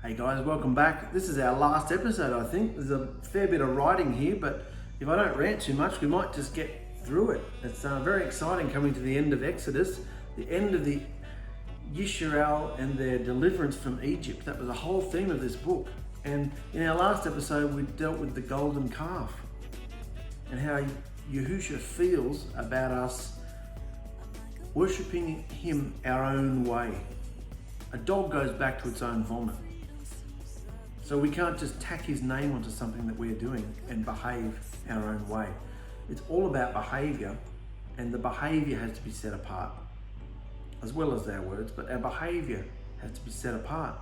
Hey guys, welcome back. This is our last episode, I think. There's a fair bit of writing here, but if I don't rant too much, we might just get through it. It's very exciting coming to the end of Exodus, the end of the Yisrael and their deliverance from Egypt. That was the whole theme of this book. And in our last episode, we dealt with the golden calf and how Yahushua feels about us worshipping him our own way. A dog goes back to its own vomit. So we can't just tack his name onto something that we're doing and behave our own way. It's all about behavior, and the behavior has to be set apart, as well as our words, but our behavior has to be set apart.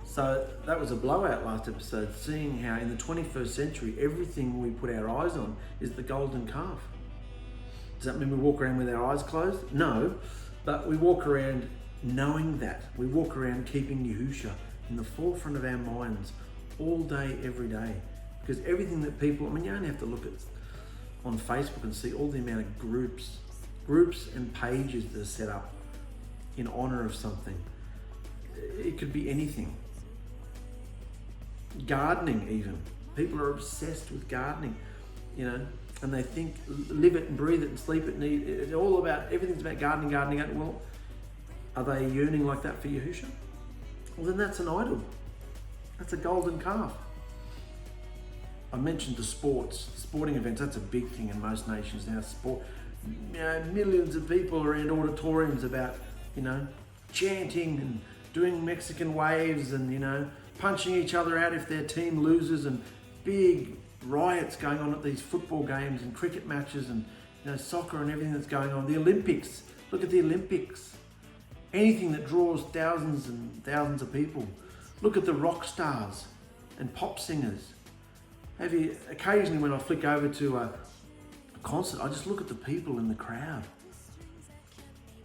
So that was a blowout last episode, seeing how in the 21st century, everything we put our eyes on is the golden calf. Does that mean we walk around with our eyes closed? No, but we walk around knowing that. We walk around keeping Yahushua in the forefront of our minds all day, every day. Because everything that people, you only have to look at on Facebook and see all the amount of groups and pages that are set up in honor of something. It could be anything. Gardening even. People are obsessed with gardening, and they think live it and breathe it and sleep it and eat it. It's all about, everything's about gardening. Well, are they yearning like that for Yahushua? Well, then that's an idol. That's a golden calf. I mentioned the sporting events. That's a big thing in most nations now. Sport, millions of people are in auditoriums about, chanting and doing Mexican waves and, punching each other out if their team loses, and big riots going on at these football games and cricket matches and, soccer and everything that's going on. The Olympics. Look at the Olympics. Anything that draws thousands and thousands of people. Look at the rock stars and pop singers. Occasionally when I flick over to a concert, I just look at the people in the crowd.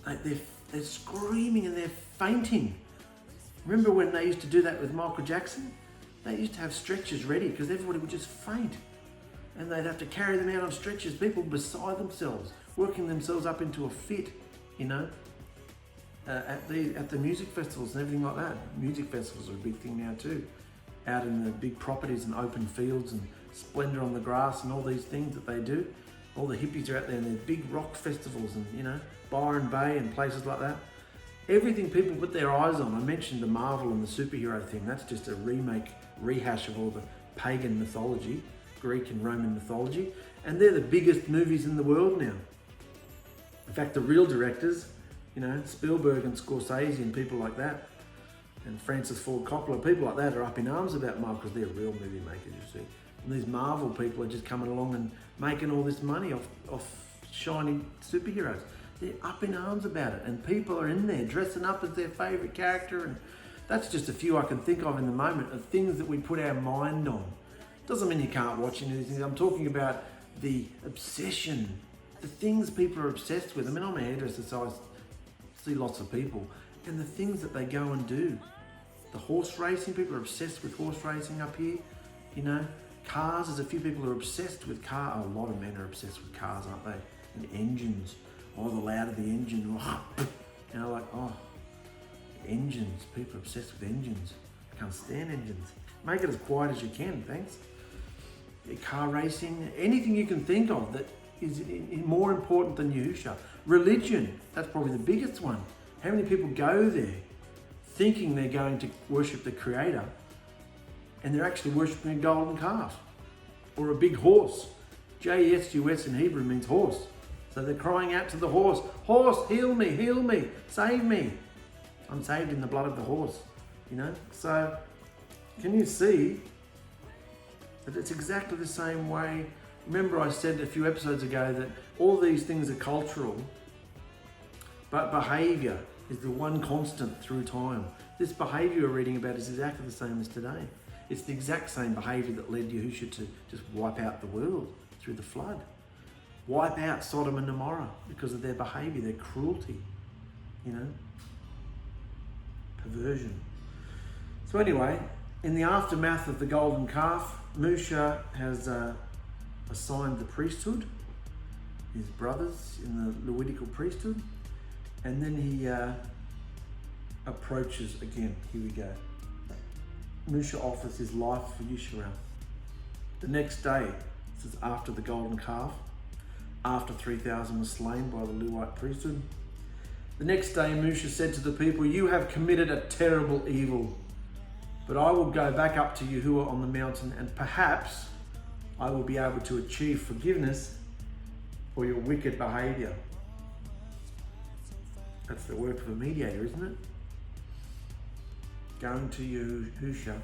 They're screaming and they're fainting. Remember when they used to do that with Michael Jackson? They used to have stretchers ready because everybody would just faint. And they'd have to carry them out on stretchers, people beside themselves, working themselves up into a fit, at the music festivals and everything like that. Music festivals are a big thing now too. Out in the big properties and open fields and splendor on the grass and all these things that they do. All the hippies are out there and there's big rock festivals and, Byron Bay and places like that. Everything people put their eyes on. I mentioned the Marvel and the superhero thing. That's just a rehash of all the pagan mythology, Greek and Roman mythology. And they're the biggest movies in the world now. In fact, the real directors, Spielberg and Scorsese and people like that, and Francis Ford Coppola, people like that are up in arms about Marvel because they're real movie makers, you see. And these Marvel people are just coming along and making all this money off shiny superheroes. They're up in arms about it, and people are in there dressing up as their favourite character, and that's just a few I can think of in the moment of things that we put our mind on. Doesn't mean you can't watch any of these things. I'm talking about the obsession, the things people are obsessed with. I'm a hairdresser, so I see lots of people, and the things that they go and do. The horse racing, people are obsessed with horse racing up here. Cars, there's a few people who are obsessed with cars. A lot of men are obsessed with cars, aren't they? And engines. Oh, the louder the engine. Engines. People are obsessed with engines. I can't stand engines. Make it as quiet as you can, thanks. Car racing, anything you can think of that is more important than Yahushua. Religion, that's probably the biggest one. How many people go there thinking they're going to worship the Creator, and they're actually worshiping a golden calf or a big horse? ＪESUS in Hebrew means horse. So they're crying out to the horse, "Horse, heal me, save me." I'm saved in the blood of the horse, So can you see that it's exactly the same way? Remember I said a few episodes ago that all these things are cultural, but behavior is the one constant through time. This behavior we're reading about is exactly the same as today. It's the exact same behavior that led Yahushua to just wipe out the world through the flood. Wipe out Sodom and Gomorrah because of their behavior, their cruelty, perversion. So anyway, in the aftermath of the golden calf, Moshe has assigned the priesthood, his brothers in the Levitical priesthood, and then he approaches again. Here we go. Moshe offers his life for Yisrael. The next day, this is after the golden calf, after 3,000 was slain by the Levite priesthood. The next day, Moshe said to the people, "You have committed a terrible evil, but I will go back up to Yahuwah on the mountain, and perhaps I will be able to achieve forgiveness for your wicked behavior." That's the work of a mediator, isn't it? Going to Yahusha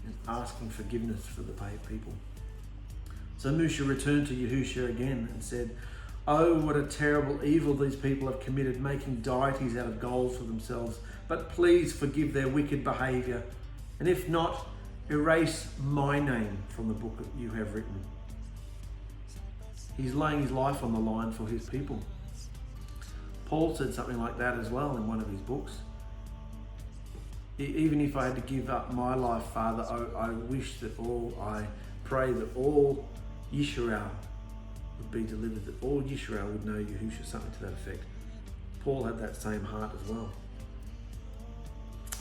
and asking forgiveness for the people. So Moshe returned to Yahusha again and said, "Oh, what a terrible evil these people have committed, making deities out of gold for themselves. But please forgive their wicked behavior. And if not, erase my name from the book that you have written." He's laying his life on the line for his people. Paul said something like that as well in one of his books. Even if I had to give up my life, Father, I pray that all Yisrael would be delivered, that all Yisrael would know Yahusha, something to that effect. Paul had that same heart as well.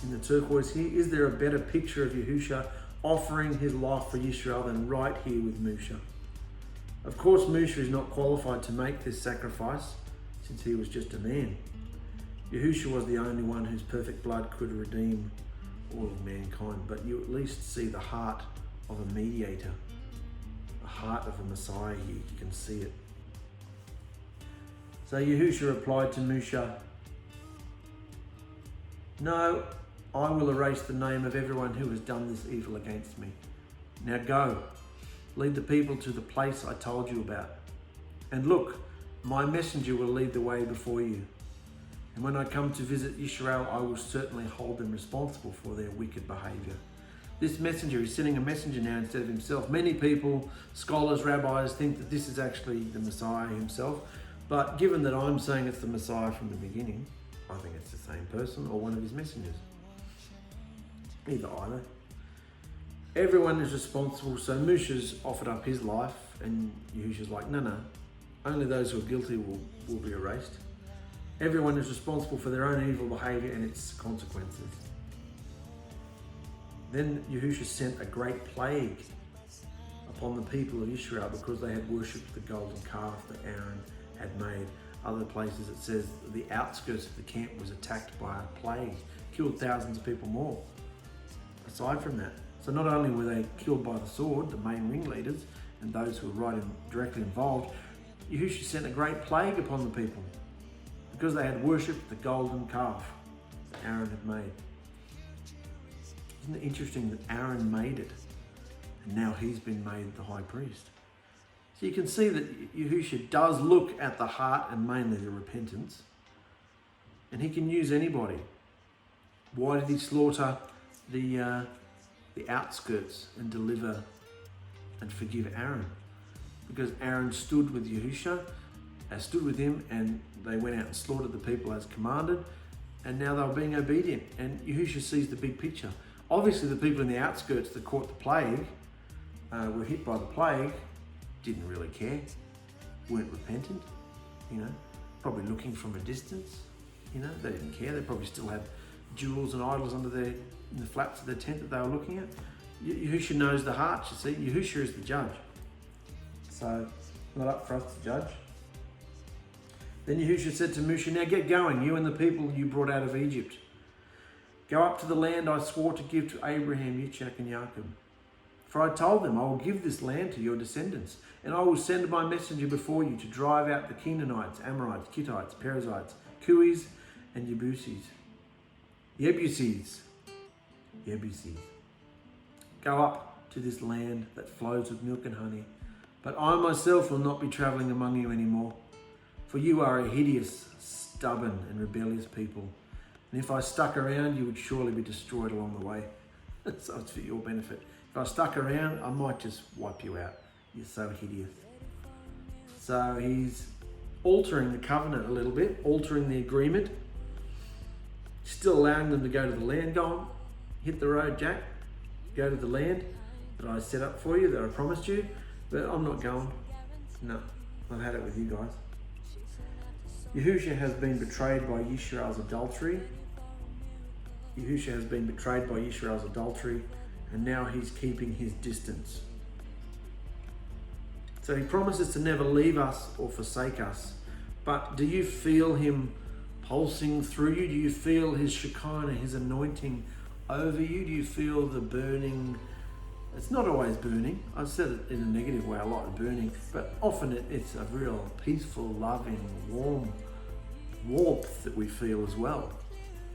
In the turquoise here, is there a better picture of Yahusha offering his life for Yisrael than right here with Moshe? Of course, Moshe is not qualified to make this sacrifice since he was just a man. Yahusha was the only one whose perfect blood could redeem all of mankind, but you at least see the heart of a mediator, the heart of a Messiah here. You can see it. So Yahusha replied to Moshe, "No, I will erase the name of everyone who has done this evil against me. Now go, lead the people to the place I told you about. And look, my messenger will lead the way before you. And when I come to visit Yisrael, I will certainly hold them responsible for their wicked behavior." This messenger is sending a messenger now instead of himself. Many people, scholars, rabbis, think that this is actually the Messiah himself. But given that I'm saying it's the Messiah from the beginning, I think it's the same person or one of his messengers. Either. Everyone is responsible. So Moshe's offered up his life, and Yahusha's like, no, only those who are guilty will be erased. Everyone is responsible for their own evil behavior and its consequences. Then Yahusha sent a great plague upon the people of Israel because they had worshipped the golden calf that Aaron had made. Other places it says the outskirts of the camp was attacked by a plague, killed thousands of people more. Aside from that, so not only were they killed by the sword, the main ringleaders, and those who were directly involved, Yahusha sent a great plague upon the people because they had worshipped the golden calf that Aaron had made. Isn't it interesting that Aaron made it and now he's been made the high priest? So you can see that Yahusha does look at the heart and mainly the repentance, and he can use anybody. Why did he slaughter the outskirts and deliver and forgive Aaron? Because Aaron stood with Yahusha, stood with him, and they went out and slaughtered the people as commanded, and now they were being obedient. And Yahusha sees the big picture. Obviously, the people in the outskirts that caught the plague, were hit by the plague, didn't really care, weren't repentant, probably looking from a distance, they didn't care. They probably still had jewels and idols in the flaps of their tent that they were looking at. Yahusha knows the heart, you see. Yahusha is the judge. So, not up for us to judge. Then Yahusha said to Moshe, "Now get going, you and the people you brought out of Egypt. Go up to the land I swore to give to Abraham, Yitzchak, and Jacob. For I told them, I will give this land to your descendants, and I will send my messenger before you to drive out the Canaanites, Amorites, Hittites, Perizzites, Cuis, and Jebusites. Go up to this land that flows with milk and honey. But I myself will not be traveling among you anymore, for you are a hideous, stubborn, and rebellious people. And if I stuck around, you would surely be destroyed along the way." So it's for your benefit. If I stuck around, I might just wipe you out. You're so hideous. So he's altering the covenant a little bit, altering the agreement, still allowing them to go to the land. Go on, hit the road, Jack. Go to the land that I set up for you, that I promised you. But I'm not going. No, I've had it with you guys. Yahusha has been betrayed by Yisrael's adultery. Yahusha has been betrayed by Yisrael's adultery and now he's keeping his distance. So he promises to never leave us or forsake us. But do you feel him pulsing through you? Do you feel his Shekinah, his anointing over you? Do you feel the burning? It's not always burning. I've said it in a negative way, I like burning, but often it's a real peaceful, loving, warm warmth that we feel as well.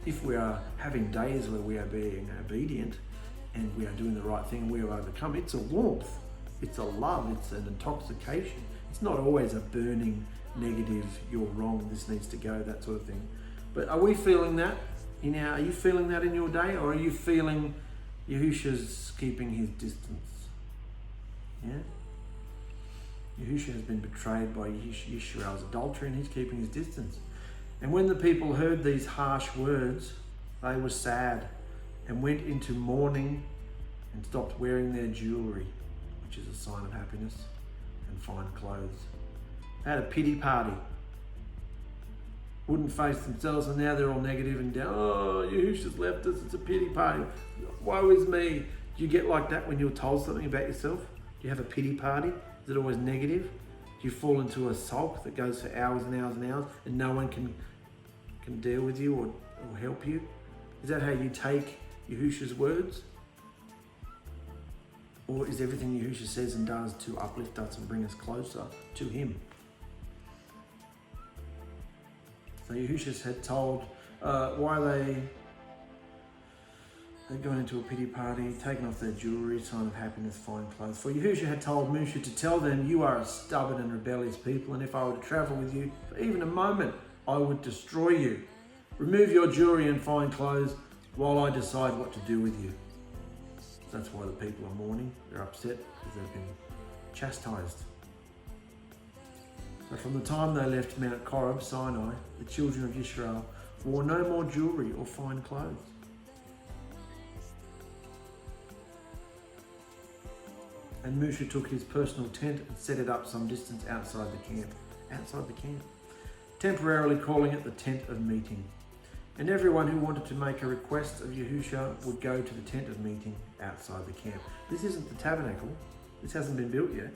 If we are having days where we are being obedient and we are doing the right thing and we have overcome, it's a warmth, it's a love, it's an intoxication. It's not always a burning, negative, you're wrong, this needs to go, that sort of thing. But are we feeling that? Are you feeling that in your day, or are you feeling Yahushua's keeping his distance? Yeah? Yahushua has been betrayed by Yisrael's adultery and he's keeping his distance. And when the people heard these harsh words, they were sad and went into mourning and stopped wearing their jewelry, which is a sign of happiness, and fine clothes. They had a pity party. Wouldn't face themselves, and now they're all negative and down. Oh, Yahushua's left us, it's a pity party. Woe is me. Do you get like that when you're told something about yourself? Do you have a pity party? Is it always negative? Do you fall into a sulk that goes for hours and hours and hours and no one can deal with you or help you? Is that how you take Yahushua's words? Or is everything Yahushua says and does to uplift us and bring us closer to him? So Yahushua had told why they'd gone into a pity party, taken off their jewelry, sign of happiness, fine clothes. For Yahushua had told Moshe to tell them, you are a stubborn and rebellious people, and if I were to travel with you for even a moment, I would destroy you. Remove your jewelry and fine clothes while I decide what to do with you. So that's why the people are mourning. They're upset because they've been chastised. So from the time they left Mount Horeb, Sinai, the children of Israel wore no more jewelry or fine clothes. And Moshe took his personal tent and set it up some distance outside the camp, temporarily calling it the tent of meeting. And everyone who wanted to make a request of Yahushua would go to the tent of meeting outside the camp. This isn't the tabernacle. This hasn't been built yet.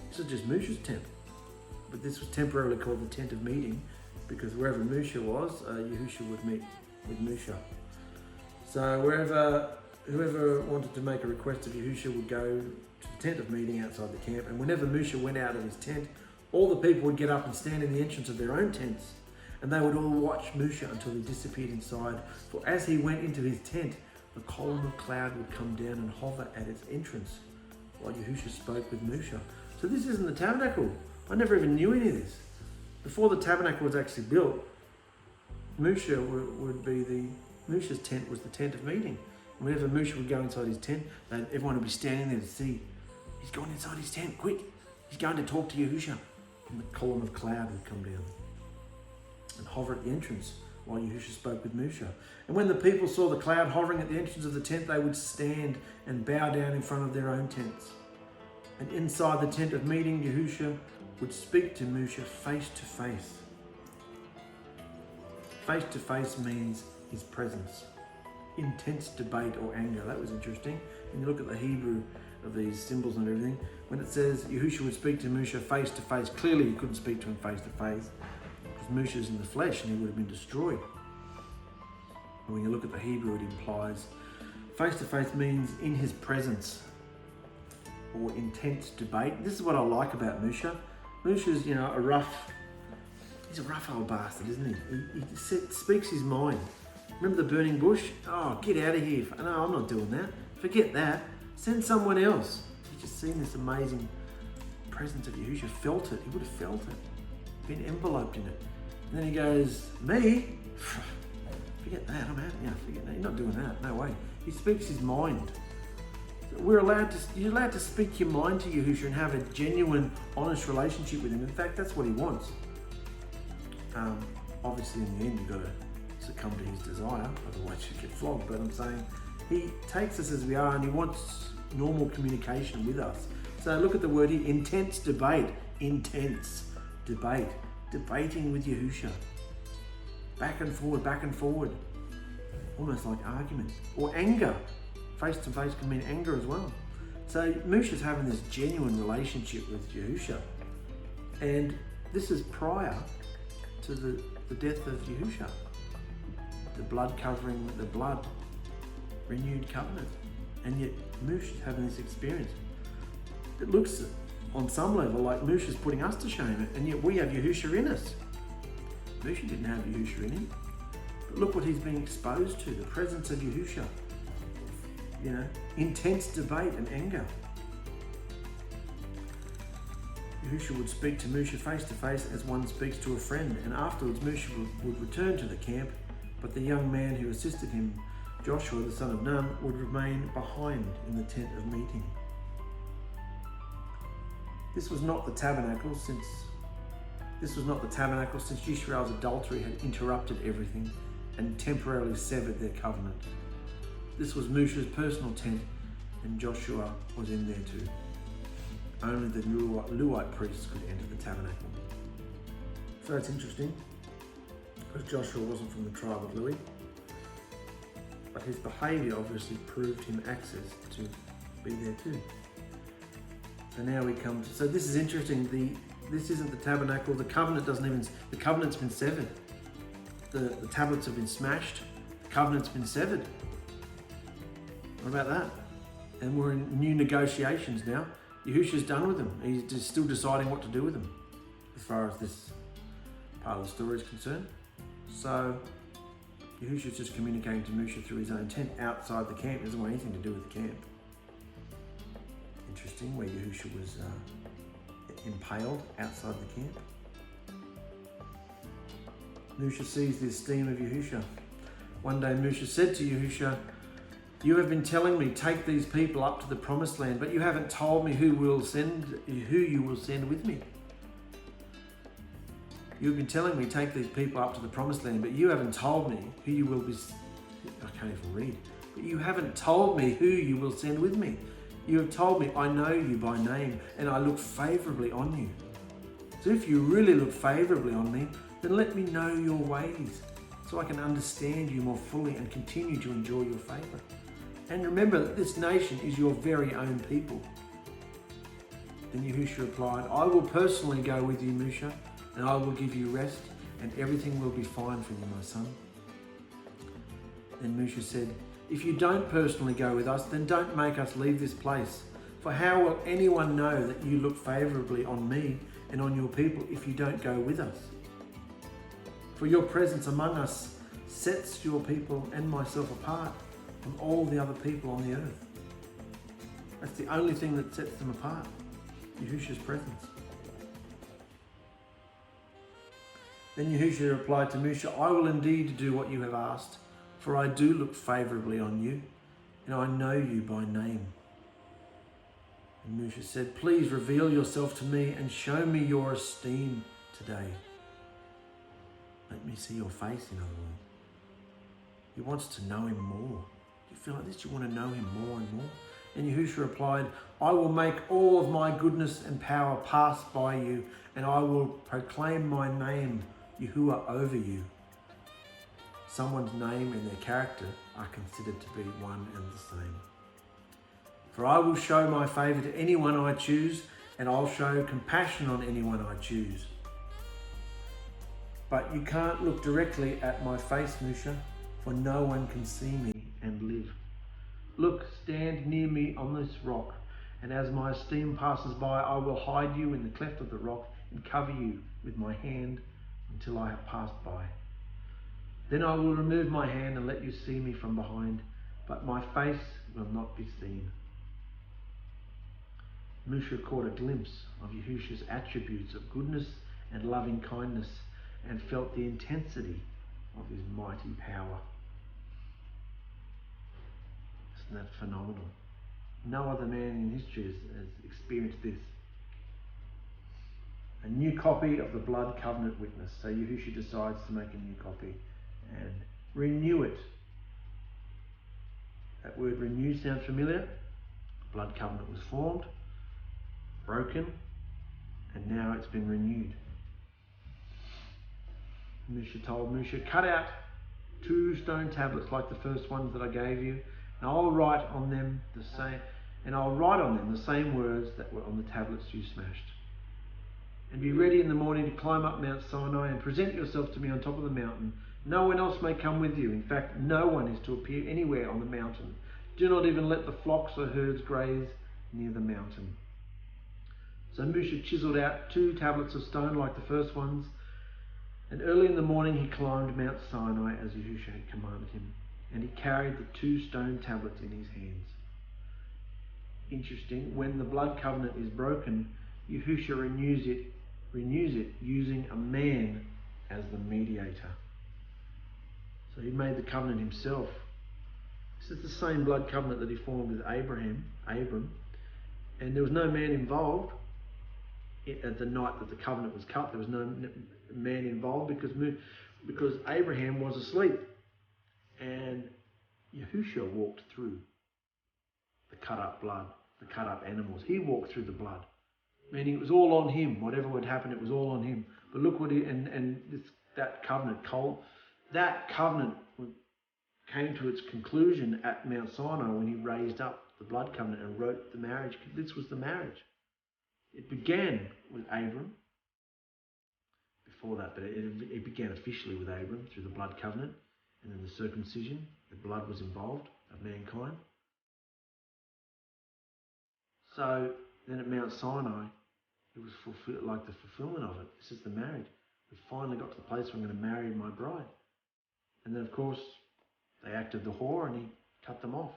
This is just Moshe's tent. But this was temporarily called the tent of meeting because wherever Moshe was, Yahushua would meet with Moshe. So whoever wanted to make a request of Yahushua would go to the tent of meeting outside the camp. And whenever Moshe went out of his tent, all the people would get up and stand in the entrance of their own tents. And they would all watch Moshe until he disappeared inside. For as he went into his tent, the column of cloud would come down and hover at its entrance while Yahushua spoke with Moshe. So this isn't the tabernacle. I never even knew any of this. Before the tabernacle was actually built, Moshe's tent was the tent of meeting. And whenever Moshe would go inside his tent, everyone would be standing there to see, he's gone inside his tent, quick. He's going to talk to Yahushua. And the column of cloud would come down and hover at the entrance while Yahushua spoke with Moshe. And when the people saw the cloud hovering at the entrance of the tent, they would stand and bow down in front of their own tents. And inside the tent of meeting, Yahushua would speak to Moshe face to face. Face to face means his presence. Intense debate or anger. That was interesting. When you look at the Hebrew of these symbols and everything, when it says Yahushua would speak to Moshe face to face, clearly he couldn't speak to him face to face because Moshe's in the flesh and he would have been destroyed. And when you look at the Hebrew, it implies face to face means in his presence or intense debate. This is what I like about Moshe. Moshe's, he's a rough old bastard, isn't he? He speaks his mind. Remember the burning bush? Oh, get out of here. No, I'm not doing that. Forget that. Send someone else. He's just seen this amazing presence of Yahushua, felt it. He would have felt it, been enveloped in it. And then he goes, me? Forget that, I'm out. Yeah, forget that. You're not doing that, no way. He speaks his mind. You're allowed to speak your mind to Yahushua and have a genuine, honest relationship with him. In fact, that's what he wants. Obviously, in the end, you've got to succumb to his desire, otherwise you get flogged. But I'm saying he takes us as we are and he wants normal communication with us. So look at the word here, intense debate, debating with Yahushua. Back and forward, almost like argument. Or anger. face to face can mean anger as well. So Musha's having this genuine relationship with Yahushua. And this is prior to the death of Yahushua. The blood covering the blood, renewed covenant. And yet Musha's having this experience. It looks on some level like Musha's putting us to shame, and yet we have Yahushua in us. Musha didn't have Yahushua in him. But look what he's being exposed to, the presence of Yahushua. You know, intense debate and anger. Yahushua would speak to Musha face to face as one speaks to a friend, and afterwards Musha would return to the camp, but the young man who assisted him, Joshua the son of Nun, would remain behind in the tent of meeting. This was not the tabernacle since Yisrael's adultery had interrupted everything and temporarily severed their covenant. This was Musha's personal tent, and Joshua was in there too. Only the Levite priests could enter the tabernacle. So it's interesting, because Joshua wasn't from the tribe of Levi, but his behaviour obviously proved him access to be there too. So now we come to, so this is interesting, this isn't the tabernacle, the covenant's been severed. The tablets have been smashed, the covenant's been severed. What about that? And we're in new negotiations now. Yahushua's done with them. He's just still deciding what to do with them, as far as this part of the story is concerned. So Yahushua's just communicating to Musha through his own tent outside the camp. It doesn't want anything to do with the camp. Interesting, where Yahushua was impaled outside the camp. Musha sees the esteem of Yahushua. One day Musha said to Yahushua, "You have been telling me, take these people up to the promised land, but you haven't told me who you will send with me. You've been telling me, take these people up to the promised land, but you haven't told me who you will be." I can't even read. But you haven't told me who you will send with me. You have told me, I know you by name, and I look favourably on you. So if you really look favourably on me, then let me know your ways, so I can understand you more fully and continue to enjoy your favour. And remember that this nation is your very own people. Then Yahushua replied, I will personally go with you, Musha, and I will give you rest, and everything will be fine for you, my son. Then Musha said, if you don't personally go with us, then don't make us leave this place. For how will anyone know that you look favourably on me and on your people if you don't go with us? For your presence among us sets your people and myself apart from all the other people on the earth. That's the only thing that sets them apart, Yahushua's presence. Then Yahushua replied to Musha, I will indeed do what you have asked, for I do look favourably on you, and I know you by name. And Musha said, please reveal yourself to me and show me your esteem today. Let me see your face, in other words. He wants to know him more. You feel like this? You want to know him more and more? And Yahushua replied, I will make all of my goodness and power pass by you, and I will proclaim my name, Yahuwah, over you. Someone's name and their character are considered to be one and the same. For I will show my favour to anyone I choose, and I'll show compassion on anyone I choose. But you can't look directly at my face, Musha, for no one can see me and live. Look, stand near me on this rock, and as my esteem passes by, I will hide you in the cleft of the rock and cover you with my hand until I have passed by. Then I will remove my hand and let you see me from behind, but my face will not be seen. Musha caught a glimpse of Yahushua's attributes of goodness and loving kindness and felt the intensity of his mighty power. Isn't that phenomenal? No other man in history has experienced this. A new copy of the blood covenant witness. So Yahushua decides to make a new copy and renew it. That word renew sounds familiar. The blood covenant was formed, broken, and now it's been renewed. Musha told Musha, cut out 2 stone tablets like the first ones that I gave you, and I'll write on them the same words that were on the tablets you smashed. And be ready in the morning to climb up Mount Sinai and present yourself to me on top of the mountain. No one else may come with you. In fact, no one is to appear anywhere on the mountain. Do not even let the flocks or herds graze near the mountain. So Moshe chiseled out 2 tablets of stone like the first ones, and early in the morning he climbed Mount Sinai as Yahushua had commanded him, and he carried the 2 stone tablets in his hands. Interesting, when the blood covenant is broken, Yahushua renews it using a man as the mediator. So he made the covenant himself. This is the same blood covenant that he formed with Abram, and there was no man involved at the night that the covenant was cut. There was no man involved because Abraham was asleep, and Yahushua walked through the cut up blood, the cut up animals. He walked through the blood, meaning it was all on him. Whatever would happen, it was all on him. But look what that covenant came to its conclusion at Mount Sinai when he raised up the blood covenant and wrote the marriage. This was the marriage. It began with Abram before that, but it began officially with Abram through the blood covenant, and then the circumcision. The blood was involved of mankind. So then at Mount Sinai, it was like the fulfillment of it. This is the marriage. We finally got to the place where I'm going to marry my bride. And then, of course, they acted the whore and he cut them off,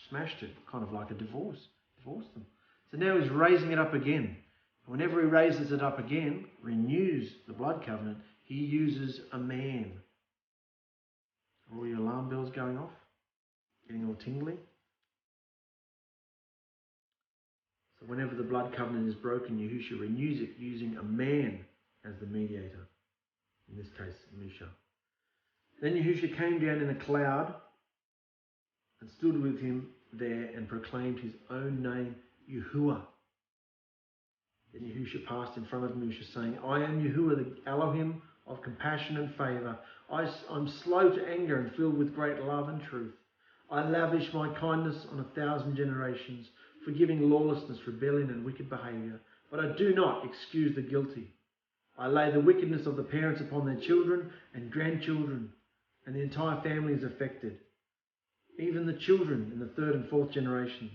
smashed it, kind of like a divorced them. So now he's raising it up again. And whenever he raises it up again, renews the blood covenant, he uses a man. Are all your alarm bells going off? Getting all tingly? So whenever the blood covenant is broken, Yahushua renews it using a man as the mediator. In this case, Moshe. Then Yahushua came down in a cloud and stood with him there and proclaimed his own name, Yahuwah. Then Yahushua passed in front of Moshe, saying, I am Yahuwah, the Elohim of compassion and favour. I'm slow to anger and filled with great love and truth. I lavish my kindness on 1,000 generations, forgiving lawlessness, rebellion and wicked behaviour. But I do not excuse the guilty. I lay the wickedness of the parents upon their children and grandchildren, and the entire family is affected, even the children in the 3rd and 4th generations.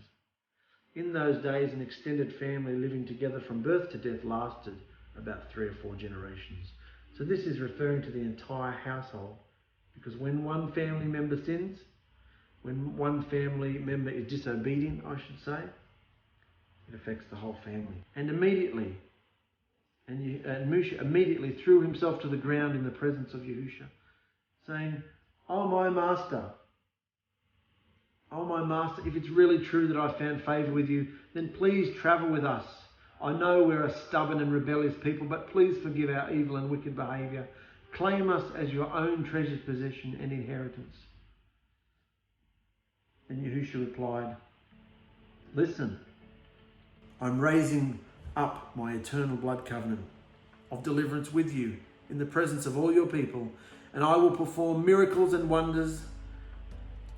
In those days, an extended family living together from birth to death lasted about 3 or 4 generations. So this is referring to the entire household, because when one family member sins, when one family member is disobedient, I should say, it affects the whole family. And Moshe immediately threw himself to the ground in the presence of Yahushua, saying, Oh my master, if it's really true that I found favour with you, then please travel with us. I know we're a stubborn and rebellious people, but please forgive our evil and wicked behaviour. Claim us as your own treasured possession and inheritance. And Yahushua replied, Listen, I'm raising up my eternal blood covenant of deliverance with you in the presence of all your people, and I will perform miracles and wonders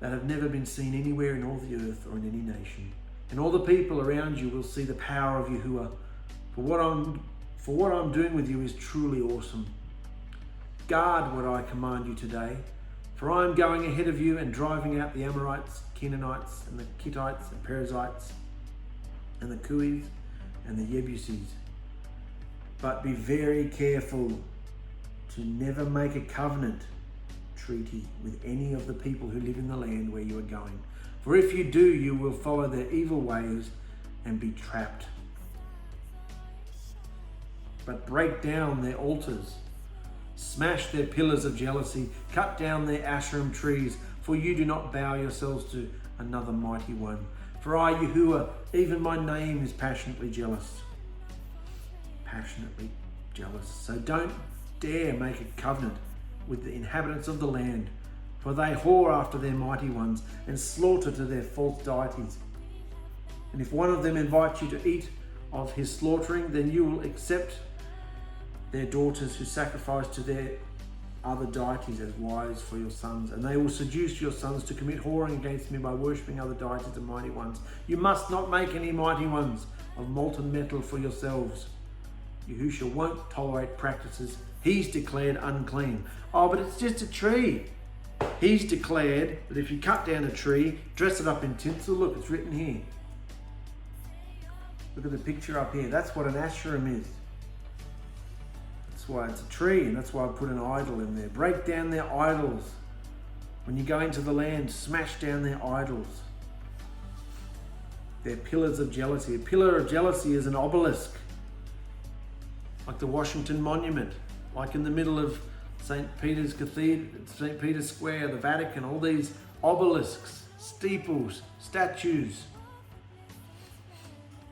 that have never been seen anywhere in all the earth or in any nation. And all the people around you will see the power of Yahuwah. For what I'm doing with you is truly awesome. Guard what I command you today, for I am going ahead of you and driving out the Amorites, Canaanites, and the Hittites, and Perizzites, and the Cuis, and the Jebusites. But be very careful to never make a covenant treaty with any of the people who live in the land where you are going. For if you do, you will follow their evil ways and be trapped. But break down their altars, smash their pillars of jealousy, cut down their Asherim trees, for you do not bow yourselves to another mighty one. For I, Yahuwah, even my name is passionately jealous. Passionately jealous. So don't dare make a covenant with the inhabitants of the land, for they whore after their mighty ones and slaughter to their false deities. And if one of them invites you to eat of his slaughtering, then you will accept their daughters who sacrifice to their other deities as wives for your sons, and they will seduce your sons to commit whoring against me by worshipping other deities and mighty ones. You must not make any mighty ones of molten metal for yourselves. Yahushua won't tolerate practices he's declared unclean. Oh, but it's just a tree. He's declared that if you cut down a tree, dress it up in tinsel, look, it's written here. Look at the picture up here. That's what an Asherim is. That's why it's a tree, and that's why I put an idol in there. Break down their idols. When you go into the land, smash down their idols. They're pillars of jealousy. A pillar of jealousy is an obelisk, like the Washington Monument, like in the middle of St. Peter's Cathedral, St. Peter's Square, the Vatican, all these obelisks, steeples, statues,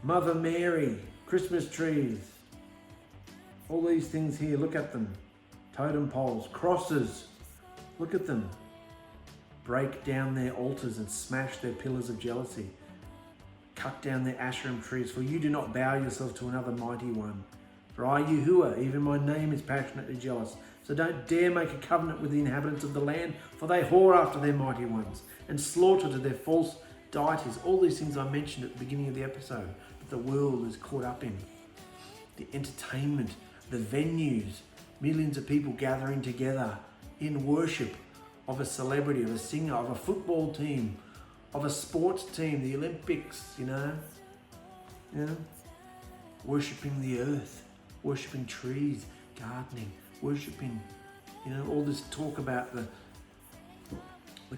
Mother Mary, Christmas trees, all these things here, look at them. Totem poles, crosses, look at them. Break down their altars and smash their pillars of jealousy. Cut down their Asherim trees, for you do not bow yourself to another mighty one. For I, Yahuwah, even my name is passionately jealous. So don't dare make a covenant with the inhabitants of the land, for they whore after their mighty ones, and slaughter to their false deities. All these things I mentioned at the beginning of the episode, that the world is caught up in. The entertainment, the venues, millions of people gathering together in worship of a celebrity, of a singer, of a football team, of a sports team, the Olympics, you know, worshipping the earth, worshipping trees, gardening, worshipping, all this talk about the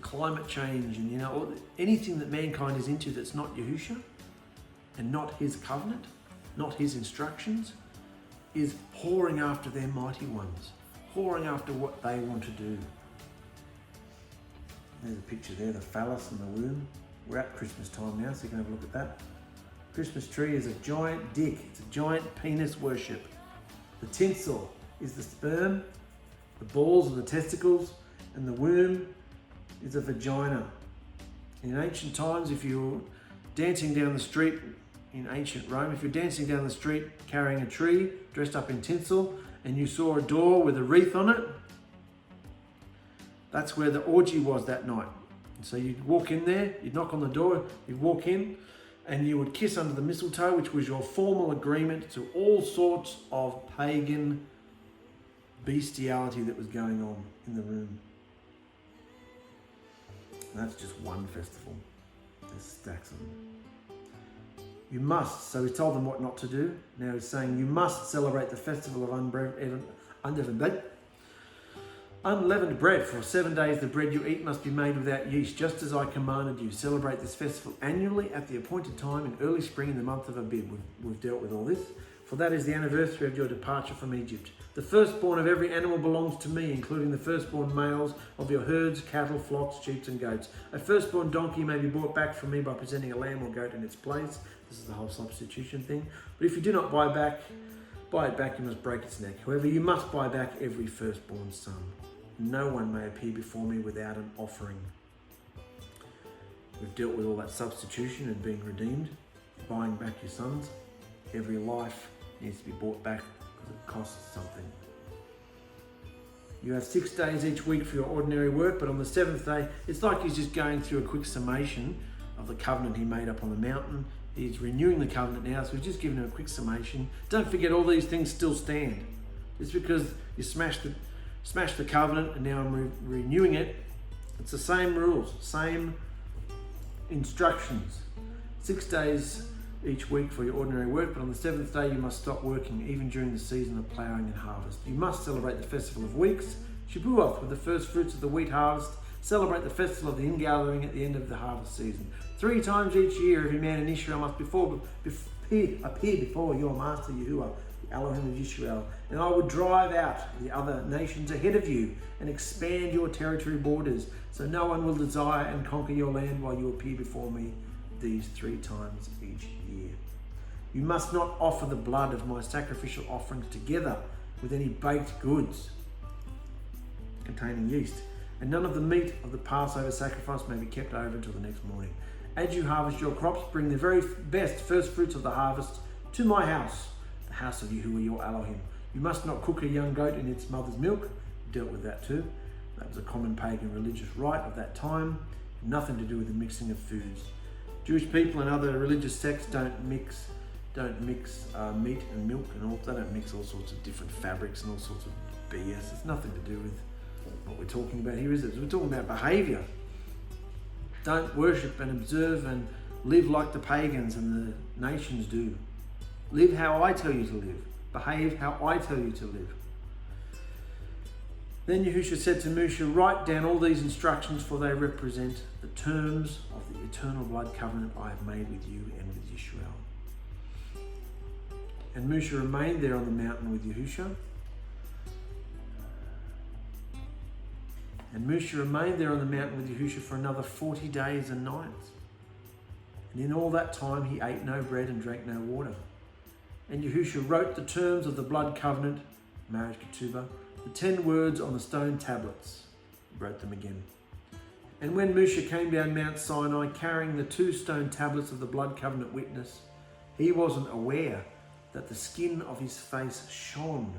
climate change and, anything that mankind is into that's not Yahushua and not his covenant, not his instructions, is whoring after their mighty ones, whoring after what they want to do. There's a picture there, the phallus and the womb. We're at Christmas time now, so you can have a look at that. Christmas tree is a giant dick. It's a giant penis worship. The tinsel is the sperm, the balls are the testicles, and the womb is a vagina. In ancient times, if you were dancing down the street in ancient Rome, if you're dancing down the street carrying a tree dressed up in tinsel and you saw a door with a wreath on it, that's where the orgy was that night. And so you'd walk in there, you'd knock on the door, you'd walk in, and you would kiss under the mistletoe, which was your formal agreement to all sorts of pagan bestiality that was going on in the room. And that's just one festival. There's stacks of them. You must, so he told them what not to do. Now he's saying you must celebrate the festival of unleavened bread. For 7 days the bread you eat must be made without yeast, just as I commanded you. Celebrate this festival annually at the appointed time in early spring in the month of Abib. We've dealt with all this. For that is the anniversary of your departure from Egypt. The firstborn of every animal belongs to me, including the firstborn males of your herds, cattle, flocks, sheep and goats. A firstborn donkey may be bought back from me by presenting a lamb or goat in its place. This is the whole substitution thing. But if you do not buy it back, you must break its neck. However, you must buy back every firstborn son. No one may appear before me without an offering. We've dealt with all that substitution and being redeemed, buying back your sons. Every life needs to be bought back because it costs something. You have 6 days each week for your ordinary work, but on the 7th day, it's like he's just going through a quick summation of the covenant he made up on the mountain. He's renewing the covenant now, so he's just giving him a quick summation. Don't forget, all these things still stand. Just because you smashed the covenant and now I'm renewing it, it's the same rules, same instructions. 6 days each week for your ordinary work, but on the 7th day you must stop working, even during the season of ploughing and harvest. You must celebrate the festival of weeks, Shabuoth, with the first fruits of the wheat harvest. Celebrate the festival of the ingathering at the end of the harvest season. 3 times each year, every man in Israel must appear before your master Yahuwah, the Elohim of Israel, and I would drive out the other nations ahead of you and expand your territory borders, so no one will desire and conquer your land while you appear before me these 3 times each year. You must not offer the blood of my sacrificial offerings together with any baked goods containing yeast, and none of the meat of the Passover sacrifice may be kept over until the next morning. As you harvest your crops, bring the very best first fruits of the harvest to my house, the house of Yahuwah your Elohim. You must not cook a young goat in its mother's milk. dealt with that too. That was a common pagan religious rite of that time. Nothing to do with the mixing of foods. Jewish people and other religious sects don't mix meat and milk and all. They don't mix all sorts of different fabrics and all sorts of BS. It's nothing to do with what we're talking about here, is it? We're talking about behaviour. Don't worship and observe and live like the pagans and the nations do. Live how I tell you to live. Behave how I tell you to live. Then Yahushua said to Moshe, write down all these instructions, for they represent the terms of the eternal blood covenant I have made with you and with Yisrael. And Moshe remained there on the mountain with Yahushua. And Moshe remained there on the mountain with Yahushua for another 40 days and nights. And in all that time he ate no bread and drank no water. And Yahushua wrote the terms of the blood covenant, marriage ketubah, the 10 words on the stone tablets. He wrote them again. And when Moshe came down Mount Sinai carrying the 2 stone tablets of the blood covenant witness, he wasn't aware that the skin of his face shone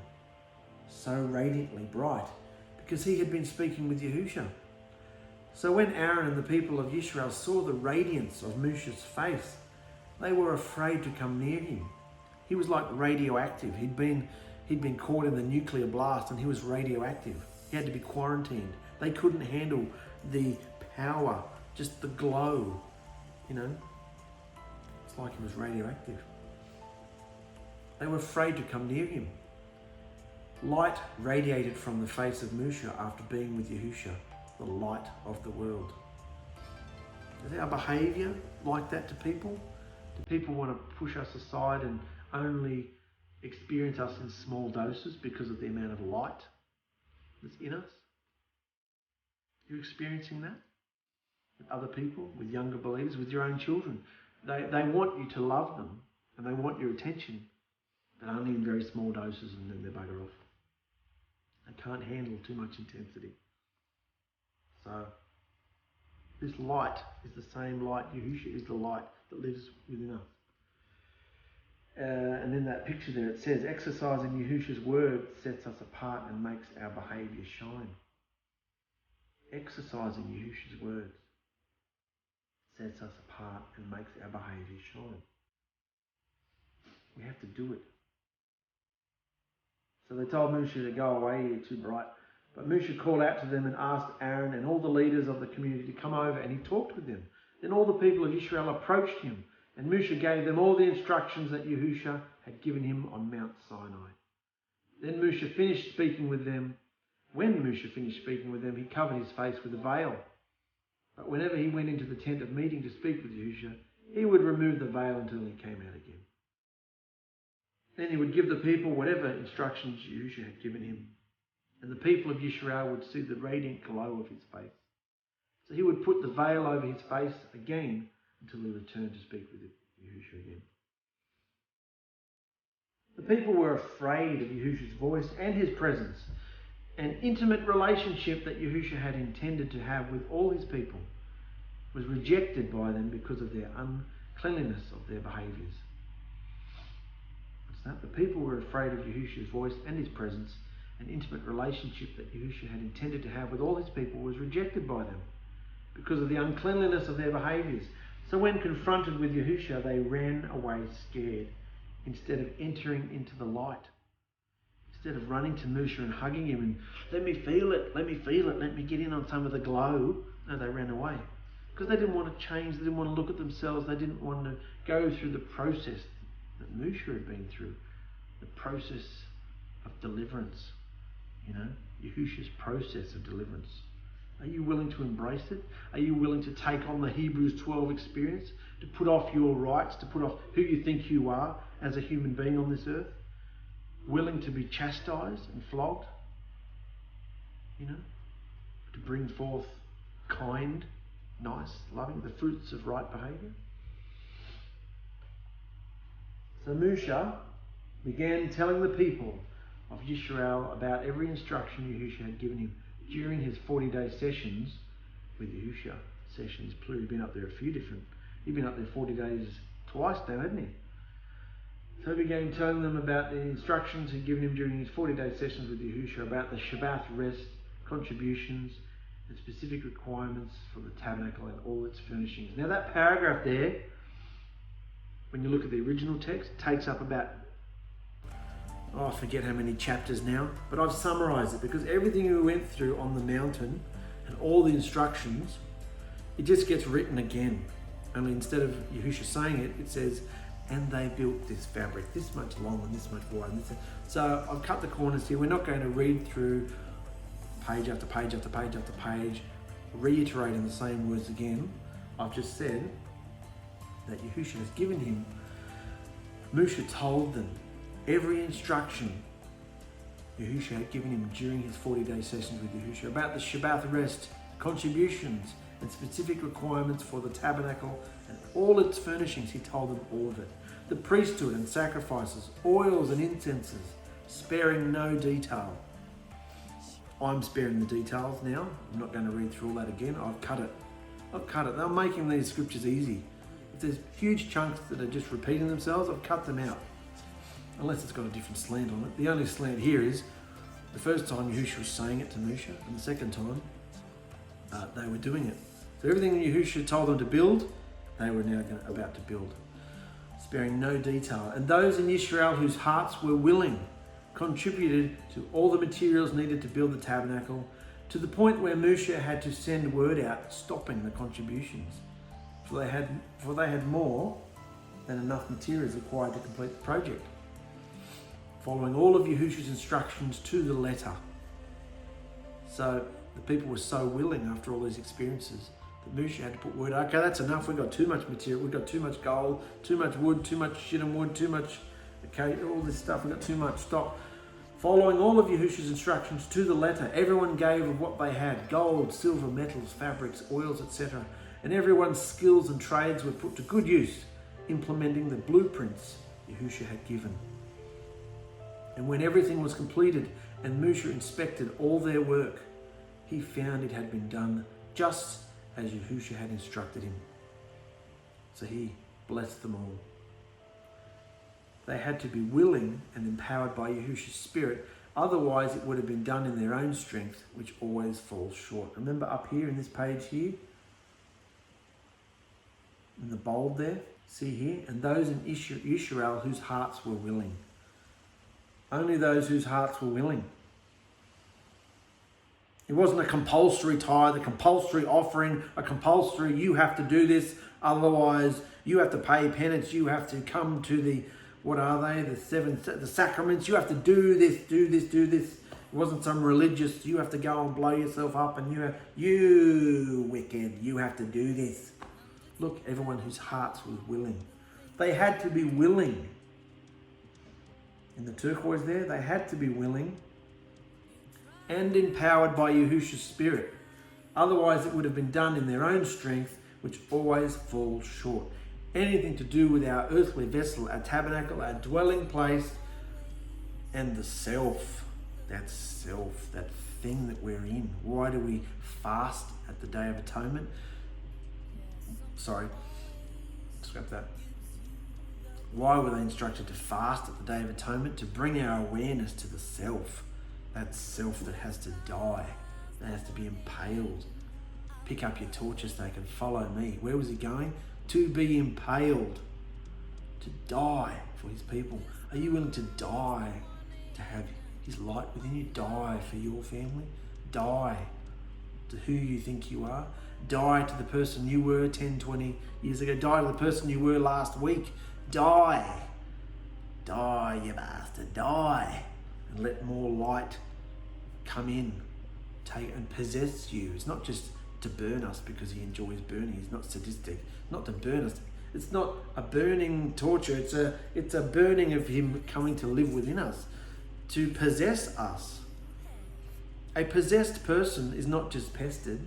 so radiantly bright, because he had been speaking with Yahushua. So when Aaron and the people of Israel saw the radiance of Moshe's face, they were afraid to come near him. He was like radioactive. He'd been caught in the nuclear blast and he was radioactive. He had to be quarantined. They couldn't handle the power, just the glow, you know. It's like he was radioactive. They were afraid to come near him. Light radiated from the face of Moshe after being with Yahushua, the light of the world. Is our behaviour like that to people? Do people want to push us aside and only experience us in small doses because of the amount of light that's in us? You're experiencing that with other people, with younger believers, with your own children. They want you to love them and they want your attention, but only in very small doses, and then they bugger off. They can't handle too much intensity. So this light is the same light. Yahushua is the light that lives within us. And in that picture there it says, exercising Yahushua's word sets us apart and makes our behaviour shine. Exercising Yahushua's words sets us apart and makes our behaviour shine. We have to do it. So they told Moshe to go away, you're too bright. But Moshe called out to them and asked Aaron and all the leaders of the community to come over, and he talked with them. Then all the people of Israel approached him, and Moshe gave them all the instructions that Yahushua had given him on Mount Sinai. Then Moshe finished speaking with them. When Moshe finished speaking with them, he covered his face with a veil. But whenever he went into the tent of meeting to speak with Yahushua, he would remove the veil until he came out again. Then he would give the people whatever instructions Yahushua had given him. And the people of Israel would see the radiant glow of his face. So he would put the veil over his face again until he returned to speak with Yahushua again. The people were afraid of Yahushua's voice and his presence. An intimate relationship that Yahushua had intended to have with all his people was rejected by them because of their uncleanliness of their behaviours. The people were afraid of Yahushua's voice and his presence. An intimate relationship that Yahushua had intended to have with all his people was rejected by them because of the uncleanliness of their behaviours. So when confronted with Yahushua, they ran away scared instead of entering into the light. Instead of running to Moshe and hugging him and let me feel it, let me get in on some of the glow. No, they ran away because they didn't want to change, they didn't want to look at themselves, they didn't want to go through the process that Moshe had been through, the process of deliverance, Yahushua's process of deliverance. Are you willing to embrace it? Are you willing to take on the Hebrews 12 experience, to put off your rights, to put off who you think you are as a human being on this earth? Willing to be chastised and flogged, to bring forth kind, nice, loving, the fruits of right behaviour? So Moshe began telling the people of Yisrael about every instruction Yahushua had given him during his 40-day sessions with Yahushua. Sessions, plural. He'd been up there he'd been up there 40 days twice now, hadn't he? So he began telling them about the instructions he'd given him during his 40-day sessions with Yahushua about the Shabbat rest, contributions, and specific requirements for the tabernacle and all its furnishings. Now that paragraph there, when you look at the original text, takes up about, I forget how many chapters now, but I've summarized it because everything we went through on the mountain and all the instructions, it just gets written again. Only instead of Yahushua saying it, it says, and they built this fabric, this much long and this much wide. And this. So I've cut the corners here. We're not going to read through page after page after page after page, reiterating the same words again. I've just said that Yahushua has given him, Moshe told them every instruction Yahushua had given him during his 40-day sessions with Yahushua about the Shabbat rest, contributions, and specific requirements for the tabernacle and all its furnishings. He told them all of it. The priesthood and sacrifices, oils and incenses, sparing no detail. I'm sparing the details now. I'm not going to read through all that again. I've cut it. They're making these scriptures easy. If there's huge chunks that are just repeating themselves, I've cut them out. Unless it's got a different slant on it. The only slant here is the first time Yahushua was saying it to Moshe, and the second time they were doing it. So everything Yahushua told them to build, they were now about to build, sparing no detail. And those in Israel whose hearts were willing contributed to all the materials needed to build the tabernacle, to the point where Moshe had to send word out stopping the contributions, for they had more than enough materials required to complete the project, following all of Yahushua's instructions to the letter. So the people were so willing after all these experiences that Moshe had to put word, okay, that's enough, we've got too much material, we've got too much gold, too much wood, too much shittim wood, too much, okay, all this stuff, we've got too much, stop. Following all of Yahushua's instructions to the letter, everyone gave of what they had, gold, silver, metals, fabrics, oils, etc. And everyone's skills and trades were put to good use, implementing the blueprints Yahushua had given. And when everything was completed and Moshe inspected all their work, he found it had been done just as Yahushua had instructed him. So he blessed them all. They had to be willing and empowered by Yahushua's Spirit, otherwise it would have been done in their own strength, which always falls short. Remember up here in this page here, in the bold there, see here, and those in Israel whose hearts were willing. Only those whose hearts were willing. It wasn't a compulsory tithe, a compulsory offering, a compulsory, you have to do this, otherwise you have to pay penance, you have to come to the, what are they, the sacraments, you have to do this, do this, do this. It wasn't some religious, you have to go and blow yourself up and you wicked, you have to do this. Look, everyone whose hearts was willing. They had to be willing. In the turquoise there, they had to be willing and empowered by Yahushua's Spirit. Otherwise, it would have been done in their own strength, which always falls short. Anything to do with our earthly vessel, our tabernacle, our dwelling place, and the self, that thing that we're in. Why do we fast at the Day of Atonement? Sorry, scrap that. Why were they instructed to fast at the Day of Atonement? To bring our awareness to the self. That self that has to die, that has to be impaled. Pick up your torches, they can follow me. Where was he going? To be impaled, to die for his people. Are you willing to die to have his light within you? Die for your family? Die to who you think you are? Die to the person you were 10, 20 years ago. Die to the person you were last week. Die. Die, you bastard. Die. And let more light come in, take and possess you. It's not just to burn us because he enjoys burning. He's not sadistic. Not to burn us. It's not a burning torture. It's a burning of him coming to live within us, to possess us. A possessed person is not just pestered.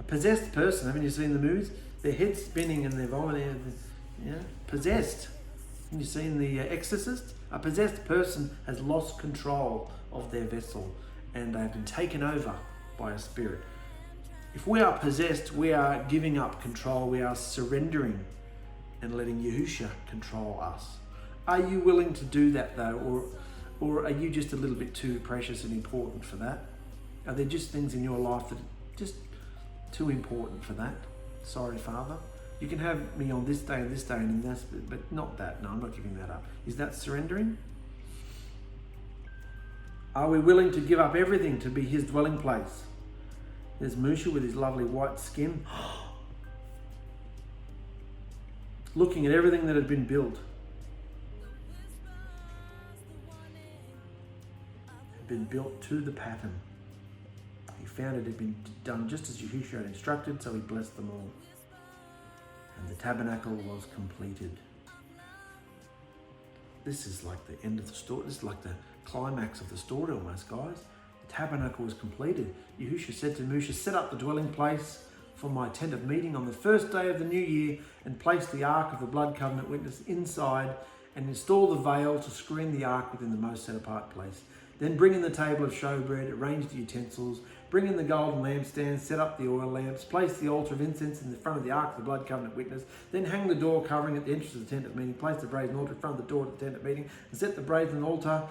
A possessed person, haven't you seen the movies? Their head's spinning and they're vomiting. Possessed. Haven't you seen the Exorcist? A possessed person has lost control of their vessel and they have been taken over by a spirit. If we are possessed, we are giving up control. We are surrendering and letting Yahushua control us. Are you willing to do that though? Or are you just a little bit too precious and important for that? Are there just things in your life that are just too important for that? Sorry, Father. You can have me on this day and in this, but not that. No, I'm not giving that up. Is that surrendering? Are we willing to give up everything to be his dwelling place? There's Musha with his lovely white skin, looking at everything that had been built. Had been built to the pattern. He found it had been done just as Yahushua had instructed, so he blessed them all. And the tabernacle was completed. This is like the end of the story. This is like the climax of the story almost, guys. The tabernacle was completed. Yahushua said to Moshe, set up the dwelling place for my tent of meeting on the first day of the new year and place the ark of the blood covenant witness inside and install the veil to screen the ark within the most set apart place. Then bring in the table of showbread, arrange the utensils, bring in the golden lampstand, set up the oil lamps, place the altar of incense in the front of the ark of the blood covenant witness, then hang the door covering at the entrance of the tent of meeting, place the brazen altar in front of the door of the tent of meeting, and set the brazen altar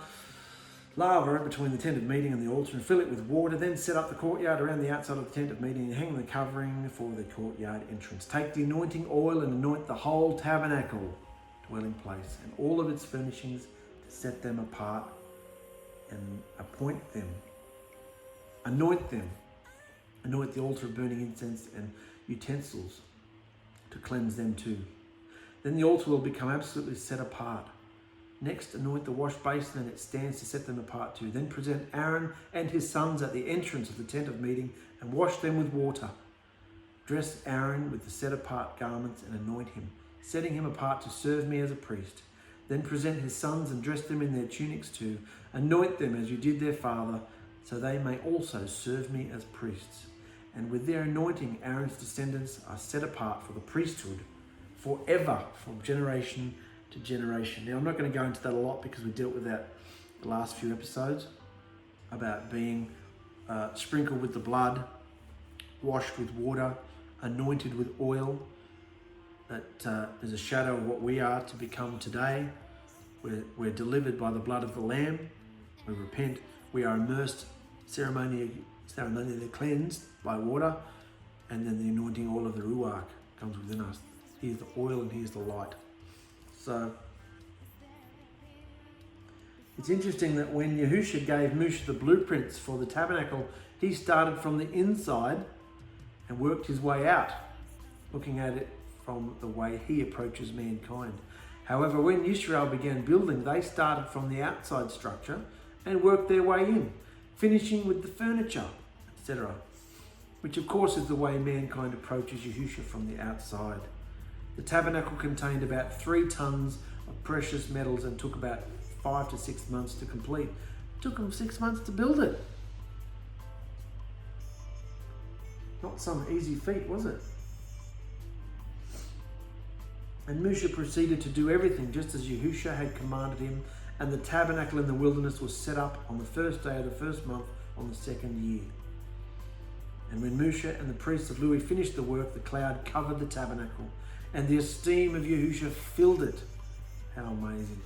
lava between the tent of meeting and the altar and fill it with water. Then set up the courtyard around the outside of the tent of meeting and hang the covering for the courtyard entrance. Take the anointing oil and anoint the whole tabernacle dwelling place and all of its furnishings to set them apart and appoint them. Anoint them. Anoint the altar of burning incense and utensils to cleanse them too. Then the altar will become absolutely set apart. Next, anoint the wash basin and its stands to set them apart too. Then present Aaron and his sons at the entrance of the tent of meeting and wash them with water. Dress Aaron with the set apart garments and anoint him, setting him apart to serve me as a priest. Then present his sons and dress them in their tunics too. Anoint them as you did their father, so they may also serve me as priests. And with their anointing, Aaron's descendants are set apart for the priesthood forever, from generation to generation. Now, I'm not going to go into that a lot because we dealt with that the last few episodes about being sprinkled with the blood, washed with water, anointed with oil. That is a shadow of what we are to become today. We're delivered by the blood of the Lamb. We repent. We are immersed, ceremonially cleansed by water, and then the anointing oil of the Ruach comes within us. Here's the oil and here's the light. So it's interesting that when Yahushua gave Moshe the blueprints for the tabernacle, he started from the inside and worked his way out, looking at it from the way he approaches mankind. However, when Israel began building, they started from the outside structure and worked their way in, finishing with the furniture, etc. Which of course is the way mankind approaches Yahushua from the outside. The tabernacle contained about 3 tons of precious metals and took about 5 to 6 months to complete. It took them 6 months to build it. Not some easy feat, was it? And Moshe proceeded to do everything just as Yahushua had commanded him, and the tabernacle in the wilderness was set up on the first day of the first month on the 2nd year. And when Moshe and the priests of Lewi finished the work, the cloud covered the tabernacle, and the esteem of Yahushua filled it. How amazing.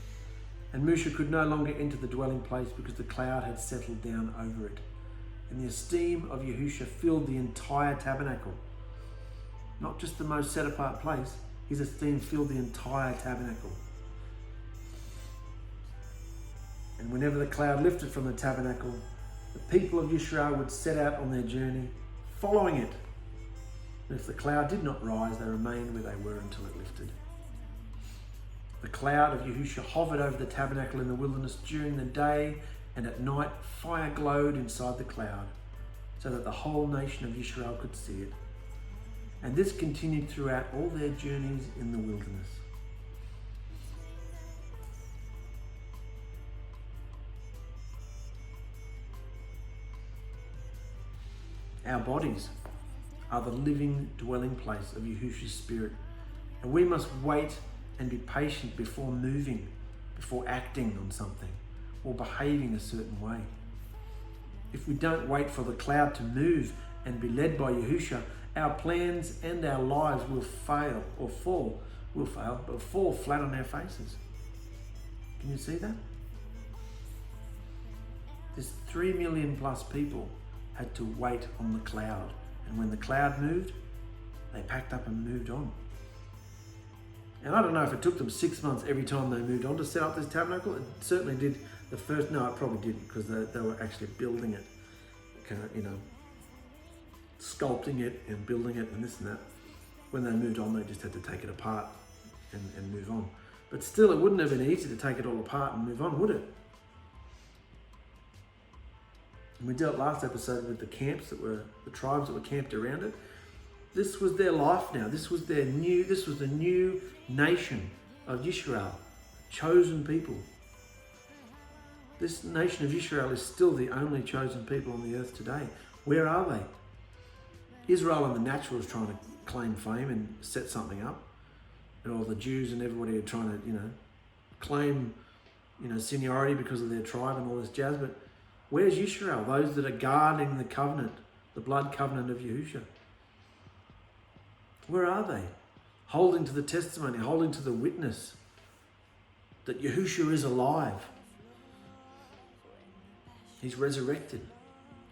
And Moshe could no longer enter the dwelling place because the cloud had settled down over it. And the esteem of Yahushua filled the entire tabernacle. Not just the most set apart place, his esteem filled the entire tabernacle. And whenever the cloud lifted from the tabernacle, the people of Israel would set out on their journey, following it. And if the cloud did not rise, they remained where they were until it lifted. The cloud of Yahushua hovered over the tabernacle in the wilderness during the day, and at night fire glowed inside the cloud, so that the whole nation of Israel could see it. And this continued throughout all their journeys in the wilderness. Our bodies are the living dwelling place of Yahushua's Spirit, and we must wait and be patient before moving, before acting on something, or behaving a certain way. If we don't wait for the cloud to move and be led by Yahushua, our plans and our lives will fall flat on our faces. Can you see that? There's 3 million plus people had to wait on the cloud. And when the cloud moved, they packed up and moved on. And I don't know if it took them 6 months every time they moved on to set up this tabernacle. It certainly did the first, no, it probably didn't, because they were actually building it, kind of, sculpting it and building it and this and that. When they moved on, they just had to take it apart and move on. But still, it wouldn't have been easy to take it all apart and move on, would it? And we dealt last episode with the camps the tribes that were camped around it. This was their life now. This was the new nation of Yisrael, chosen people. This nation of Israel is still the only chosen people on the earth today. Where are they? Israel in the natural is trying to claim fame and set something up. And all the Jews and everybody are trying to, claim, seniority because of their tribe and all this jazz. But where's Israel? Those that are guarding the covenant, the blood covenant of Yahushua. Where are they? Holding to the testimony, holding to the witness that Yahushua is alive. He's resurrected.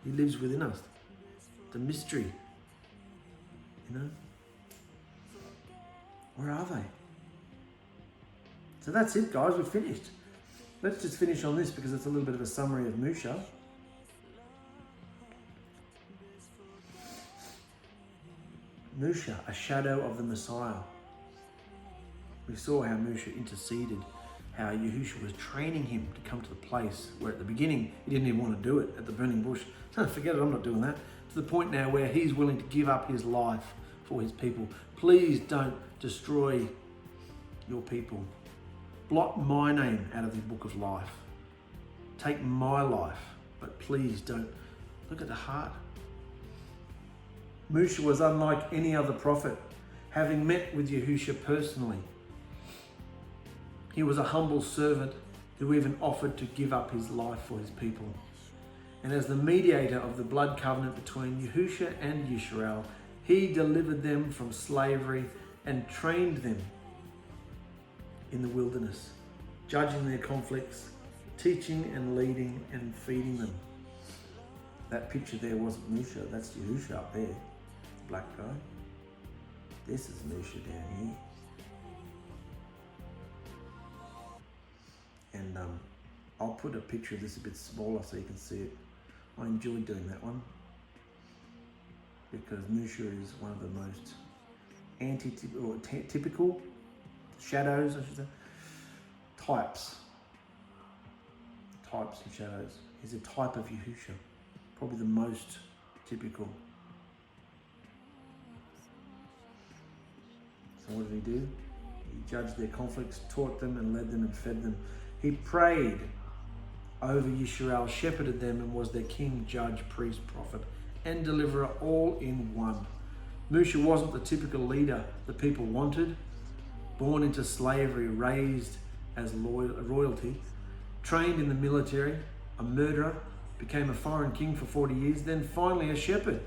He lives within us. The mystery. Where are they? So that's it, guys. We've finished. Let's just finish on this because it's a little bit of a summary of Musha. Musha, a shadow of the Messiah. We saw how Musha interceded, how Yahushua was training him to come to the place where at the beginning he didn't even want to do it at the burning bush. So forget it, I'm not doing that. To the point now where he's willing to give up his life for his people. Please don't destroy your people. Blot my name out of the book of life. Take my life, but please don't. Look at the heart. Musha was unlike any other prophet, having met with Yahushua personally. He was a humble servant who even offered to give up his life for his people. And as the mediator of the blood covenant between Yahushua and Yisrael, he delivered them from slavery and trained them in the wilderness, judging their conflicts, teaching and leading and feeding them. That picture there wasn't Musha, that's Yahushua up there, black guy. This is Musha down here. And I'll put a picture of this a bit smaller so you can see it. I enjoyed doing that one because Musha is one of the most typical shadows, I should say, types and shadows. He's a type of Yahushua, probably the most typical. So what did he do? He judged their conflicts, taught them and led them and fed them. He prayed over Yisrael, shepherded them and was their king, judge, priest, prophet and deliverer all in one. Musha wasn't the typical leader the people wanted. Born into slavery, raised as royalty, trained in the military, a murderer, became a foreign king for 40 years, then finally a shepherd,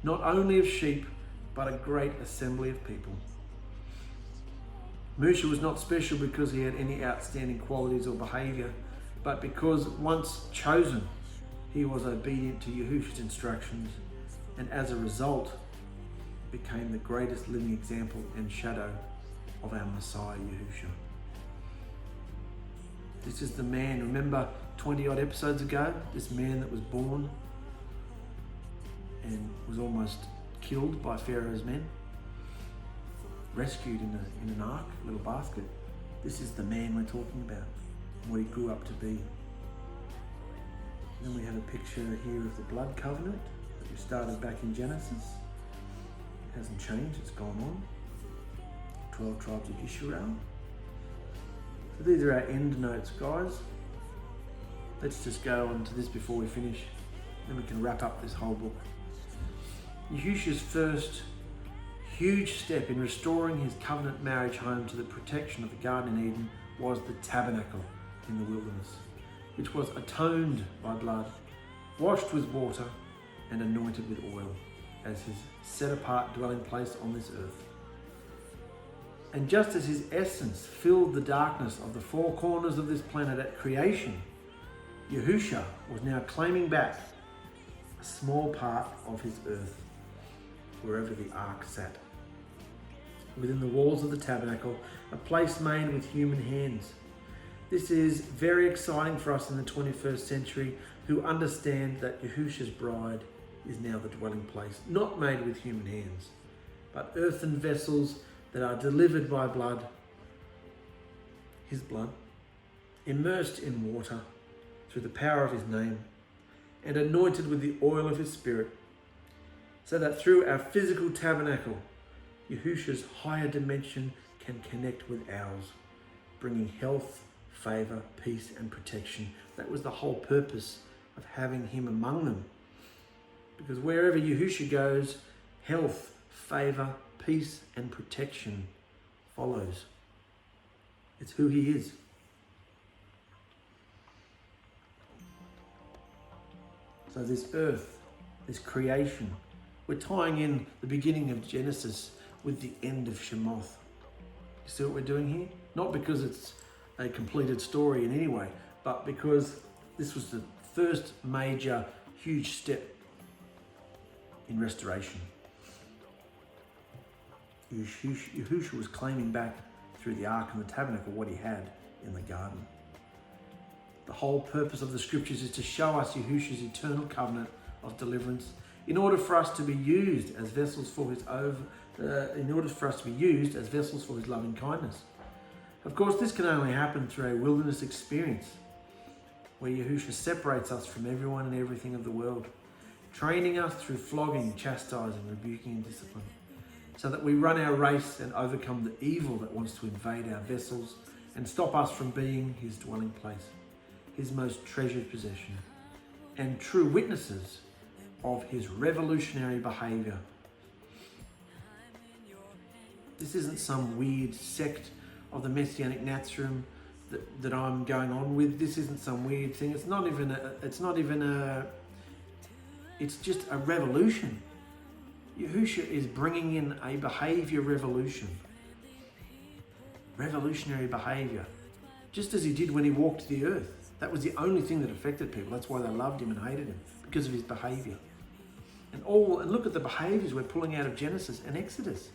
not only of sheep, but a great assembly of people. Musha was not special because he had any outstanding qualities or behavior, but because once chosen, he was obedient to Yahushua's instructions, and as a result, became the greatest living example and shadow of our Messiah, Yahushua. This is the man, remember 20 odd episodes ago, this man that was born and was almost killed by Pharaoh's men, rescued in an ark, a little basket. This is the man we're talking about, what he grew up to be. Then we have a picture here of the blood covenant that we started back in Genesis. It hasn't changed, it's gone on. 12 tribes of Israel. So these are our end notes, guys. Let's just go on to this before we finish. Then we can wrap up this whole book. Yahushua's first huge step in restoring his covenant marriage home to the protection of the Garden in Eden was the tabernacle in the wilderness, which was atoned by blood, washed with water, and anointed with oil as his set-apart dwelling place on this earth. And just as his essence filled the darkness of the four corners of this planet at creation, Yahusha was now claiming back a small part of his earth, wherever the ark sat. Within the walls of the tabernacle, a place made with human hands. This is very exciting for us in the 21st century who understand that Yahusha's bride is now the dwelling place, not made with human hands, but earthen vessels that are delivered by blood, his blood, immersed in water through the power of his name, and anointed with the oil of his spirit, so that through our physical tabernacle, Yahusha's higher dimension can connect with ours, bringing health, favor, peace, and protection. That was the whole purpose of having him among them. Because wherever Yahusha goes, health, favor, peace, and protection follows. It's who he is. So this earth, this creation, we're tying in the beginning of Genesis with the end of Shemoth. You see what we're doing here? Not because it's a completed story in any way, but because this was the first major, huge step in restoration. Yahusha was claiming back through the ark and the tabernacle what he had in the garden. The whole purpose of the scriptures is to show us Yahusha's eternal covenant of deliverance in order for us to be used as vessels for his loving kindness. Of course, this can only happen through a wilderness experience where Yahusha separates us from everyone and everything of the world, training us through flogging, chastising, rebuking, and discipline, so that we run our race and overcome the evil that wants to invade our vessels and stop us from being his dwelling place, his most treasured possession, and true witnesses of his revolutionary behavior. This isn't some weird sect of the Messianic Nazism that I'm going on with. This isn't some weird thing. It's just a revolution. Yahusha is bringing in a behavior revolution. Revolutionary behavior. Just as he did when he walked the earth. That was the only thing that affected people. That's why they loved him and hated him, because of his behavior. And look at the behaviors we're pulling out of Genesis and Exodus.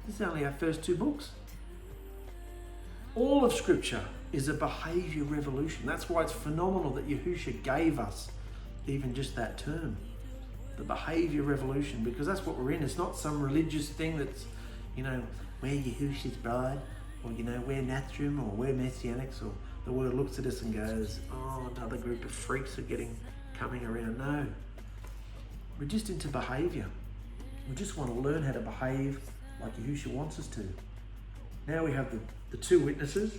This is only our first two books. All of Scripture is a behavior revolution. That's why it's phenomenal that Yahusha gave us even just that term, the behavior revolution, because that's what we're in. It's not some religious thing that's, we're Yahusha's bride, or, we're Nazism, or we're Messianics, or the world looks at us and goes, oh, another group of freaks are coming around. No. We're just into behavior. We just want to learn how to behave like Yahusha wants us to. Now we have the two witnesses.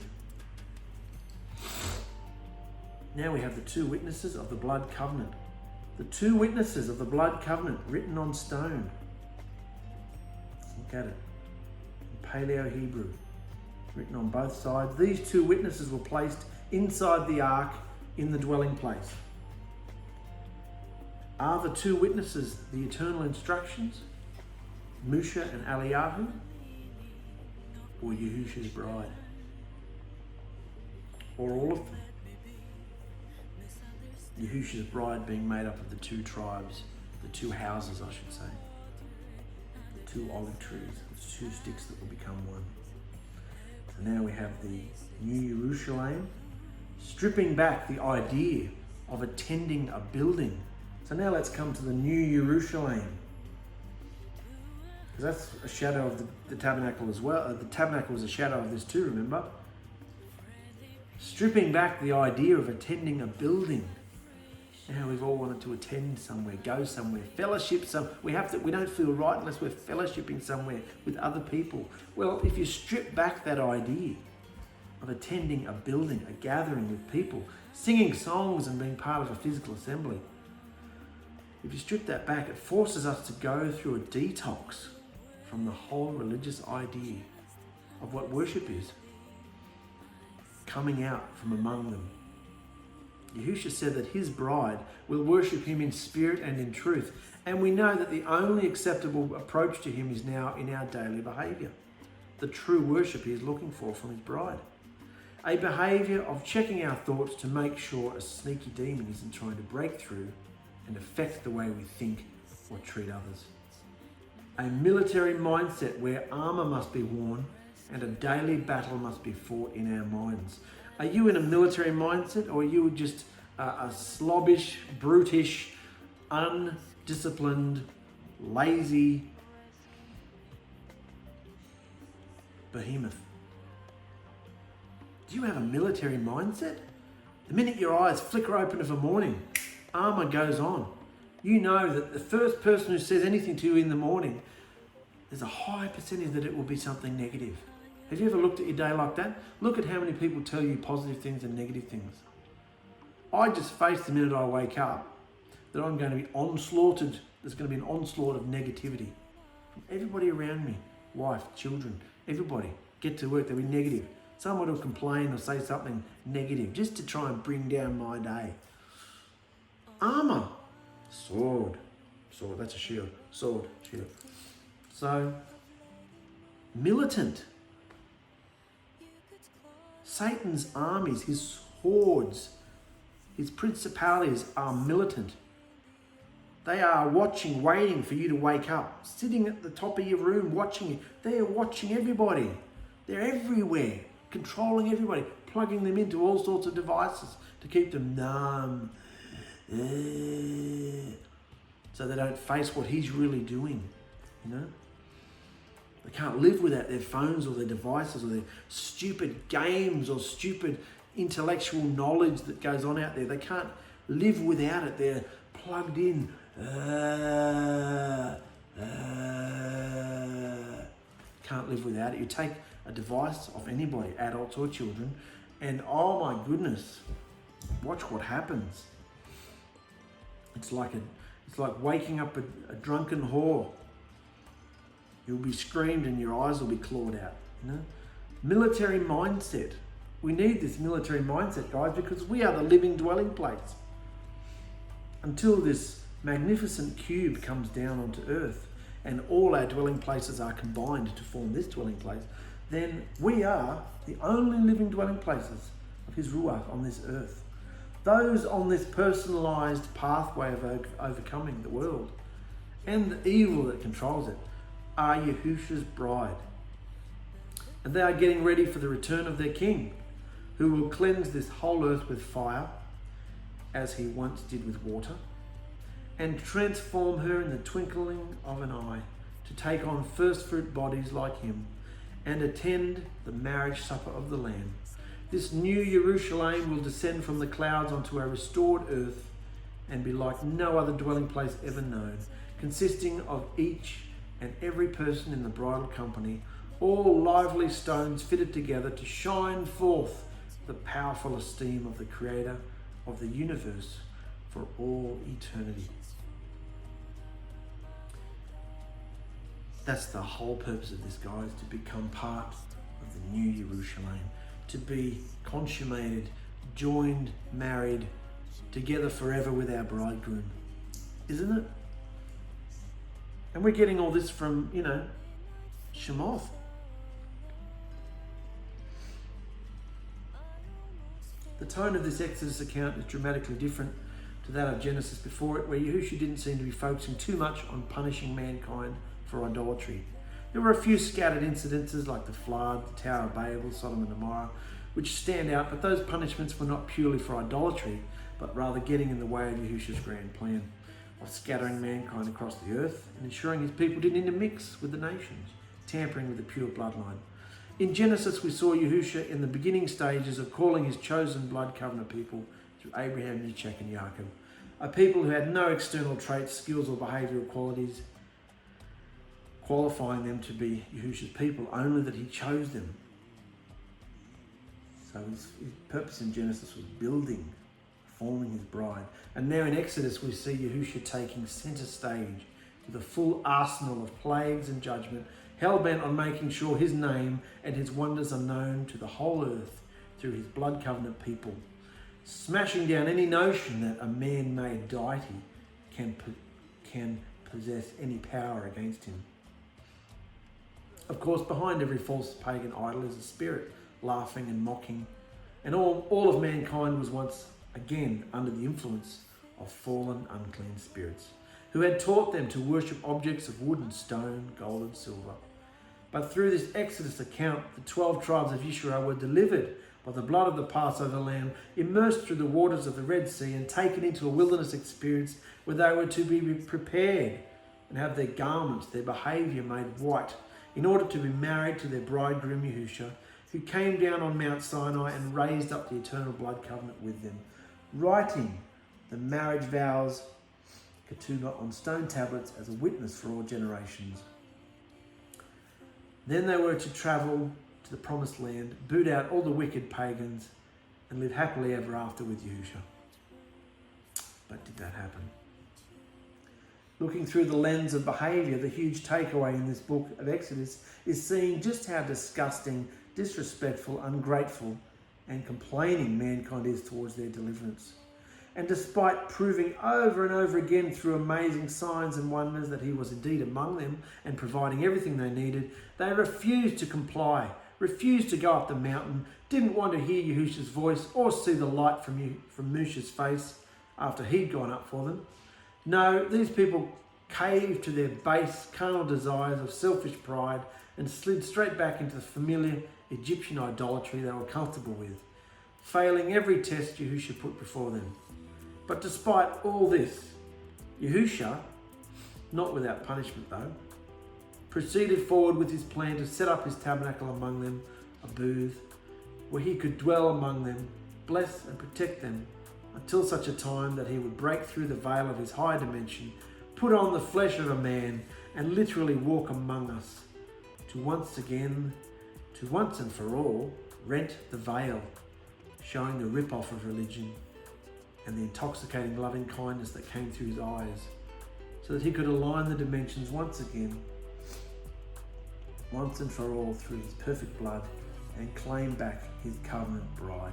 Now we have the two witnesses of the blood covenant. The two witnesses of the blood covenant written on stone. Look at it. In Paleo Hebrew. Written on both sides. These two witnesses were placed inside the ark in the dwelling place. Are the two witnesses the eternal instructions? Moshe and Eliyahu? Or Yahusha's bride? Or all of them? Yahusha's bride being made up of the two tribes, the two houses, I should say. The two olive trees, the two sticks that will become one. So now we have the New Jerusalem, stripping back the idea of attending a building. So now let's come to the New Jerusalem. Because that's a shadow of the tabernacle as well. The tabernacle was a shadow of this too, remember? Stripping back the idea of attending a building. Now we've all wanted to attend somewhere, go somewhere, fellowship somewhere. We don't feel right unless we're fellowshipping somewhere with other people. Well, if you strip back that idea of attending a building, a gathering with people, singing songs and being part of a physical assembly, if you strip that back, it forces us to go through a detox from the whole religious idea of what worship is, coming out from among them. Yahusha said that his bride will worship him in spirit and in truth. And we know that the only acceptable approach to him is now in our daily behavior. the true worship he is looking for from his bride. A behaviour of checking our thoughts to make sure a sneaky demon isn't trying to break through and affect the way we think or treat others. A military mindset where armour must be worn and a daily battle must be fought in our minds. Are you in a military mindset, or are you just a slobbish, brutish, undisciplined, lazy behemoth? Do you have a military mindset? The minute your eyes flicker open of a morning, armour goes on. You know that the first person who says anything to you in the morning, there's a high percentage that it will be something negative. Have you ever looked at your day like that? Look at how many people tell you positive things and negative things. I just face the minute I wake up that I'm going to be onslaughted. There's going to be an onslaught of negativity from everybody around me. Wife, children, everybody. Get to work, they'll be negative. Someone will complain or say something negative just to try and bring down my day. Armour. Sword, that's a shield. Sword, shield. So, militant. Satan's armies, his hordes, his principalities are militant. They are watching, waiting for you to wake up, sitting at the top of your room watching you. They are watching everybody. They're everywhere, controlling everybody, plugging them into all sorts of devices to keep them numb, so they don't face what he's really doing, you know? They can't live without their phones or their devices or their stupid games or stupid intellectual knowledge that goes on out there. They can't live without it. They're plugged in. Can't live without it. You take a device off anybody, adults or children, and oh my goodness, watch what happens. It's like waking up a drunken whore. You'll be screamed and your eyes will be clawed out. You know? Military mindset. We need this military mindset, guys, because we are the living dwelling place. Until this magnificent cube comes down onto earth and all our dwelling places are combined to form this dwelling place, then we are the only living dwelling places of his Ruach on this earth. Those on this personalised pathway of overcoming the world and the evil that controls it are Yahushua's bride. And they are getting ready for the return of their king, who will cleanse this whole earth with fire, as he once did with water, and transform her in the twinkling of an eye, to take on first fruit bodies like him, and attend the marriage supper of the Lamb. This new Jerusalem will descend from the clouds onto a restored earth and be like no other dwelling place ever known, consisting of each and every person in the bridal company, all lively stones fitted together to shine forth the powerful esteem of the Creator of the universe for all eternity. That's the whole purpose of this, guys, to become part of the new Jerusalem, to be consummated, joined, married, together forever with our bridegroom. Isn't it? And we're getting all this from, Shemoth. The tone of this Exodus account is dramatically different to that of Genesis before it, where Yahushua didn't seem to be focusing too much on punishing mankind for idolatry. There were a few scattered incidences like the flood, the Tower of Babel, Sodom and Gomorrah, which stand out, but those punishments were not purely for idolatry, but rather getting in the way of Yahushua's grand plan of scattering mankind across the earth and ensuring his people didn't intermix with the nations, tampering with the pure bloodline. In Genesis, we saw Yahushua in the beginning stages of calling his chosen blood covenant people through Abraham, Yitzchak and Yaakov, a people who had no external traits, skills or behavioural qualities, qualifying them to be Yahushua's people, only that he chose them. So his purpose in Genesis was building, forming his bride. And now in Exodus we see Yahushua taking centre stage with a full arsenal of plagues and judgment, hell-bent on making sure his name and his wonders are known to the whole earth through his blood covenant people, smashing down any notion that a man-made deity can possess any power against him. Of course, behind every false pagan idol is a spirit, laughing and mocking. And all of mankind was once again under the influence of fallen, unclean spirits, who had taught them to worship objects of wood and stone, gold and silver. But through this Exodus account, the 12 tribes of Israel were delivered by the blood of the Passover lamb, immersed through the waters of the Red Sea and taken into a wilderness experience where they were to be prepared and have their garments, their behaviour made white, in order to be married to their bridegroom Yahushua, who came down on Mount Sinai and raised up the eternal blood covenant with them, writing the marriage vows ketubah on stone tablets as a witness for all generations. Then they were to travel to the promised land, boot out all the wicked pagans, and live happily ever after with Yahushua. But did that happen? Looking through the lens of behaviour, the huge takeaway in this book of Exodus is seeing just how disgusting, disrespectful, ungrateful, and complaining mankind is towards their deliverance. And despite proving over and over again through amazing signs and wonders that he was indeed among them and providing everything they needed, they refused to comply, refused to go up the mountain, didn't want to hear Yahushua's voice or see the light from Moshe's face after he'd gone up for them. No, these people caved to their base carnal desires of selfish pride and slid straight back into the familiar Egyptian idolatry they were comfortable with, failing every test Yahushua put before them. But despite all this, Yahushua, not without punishment though, proceeded forward with his plan to set up his tabernacle among them, a booth, where he could dwell among them, bless and protect them, until such a time that he would break through the veil of his high dimension, put on the flesh of a man, and literally walk among us, to once and for all, rent the veil, showing the rip-off of religion and the intoxicating loving kindness that came through his eyes, so that he could align the dimensions once again, once and for all, through his perfect blood, and claim back his covenant bride.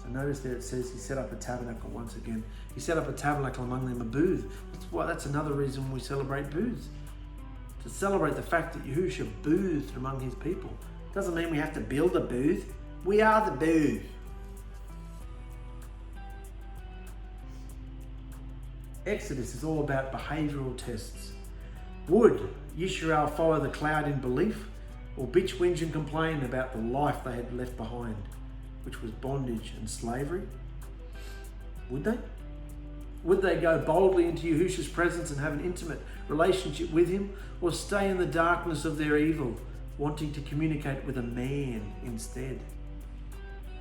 So notice there it says he set up a tabernacle once again. He set up a tabernacle among them, a booth. That's another reason we celebrate booths. To celebrate the fact that Yahushua boothed among his people. Doesn't mean we have to build a booth. We are the booth. Exodus is all about behavioural tests. Would Yisrael follow the cloud in belief, or bitch, whinge and complain about the life they had left behind, which was bondage and slavery? Would they? Would they go boldly into Yahushua's presence and have an intimate relationship with him, or stay in the darkness of their evil, wanting to communicate with a man instead?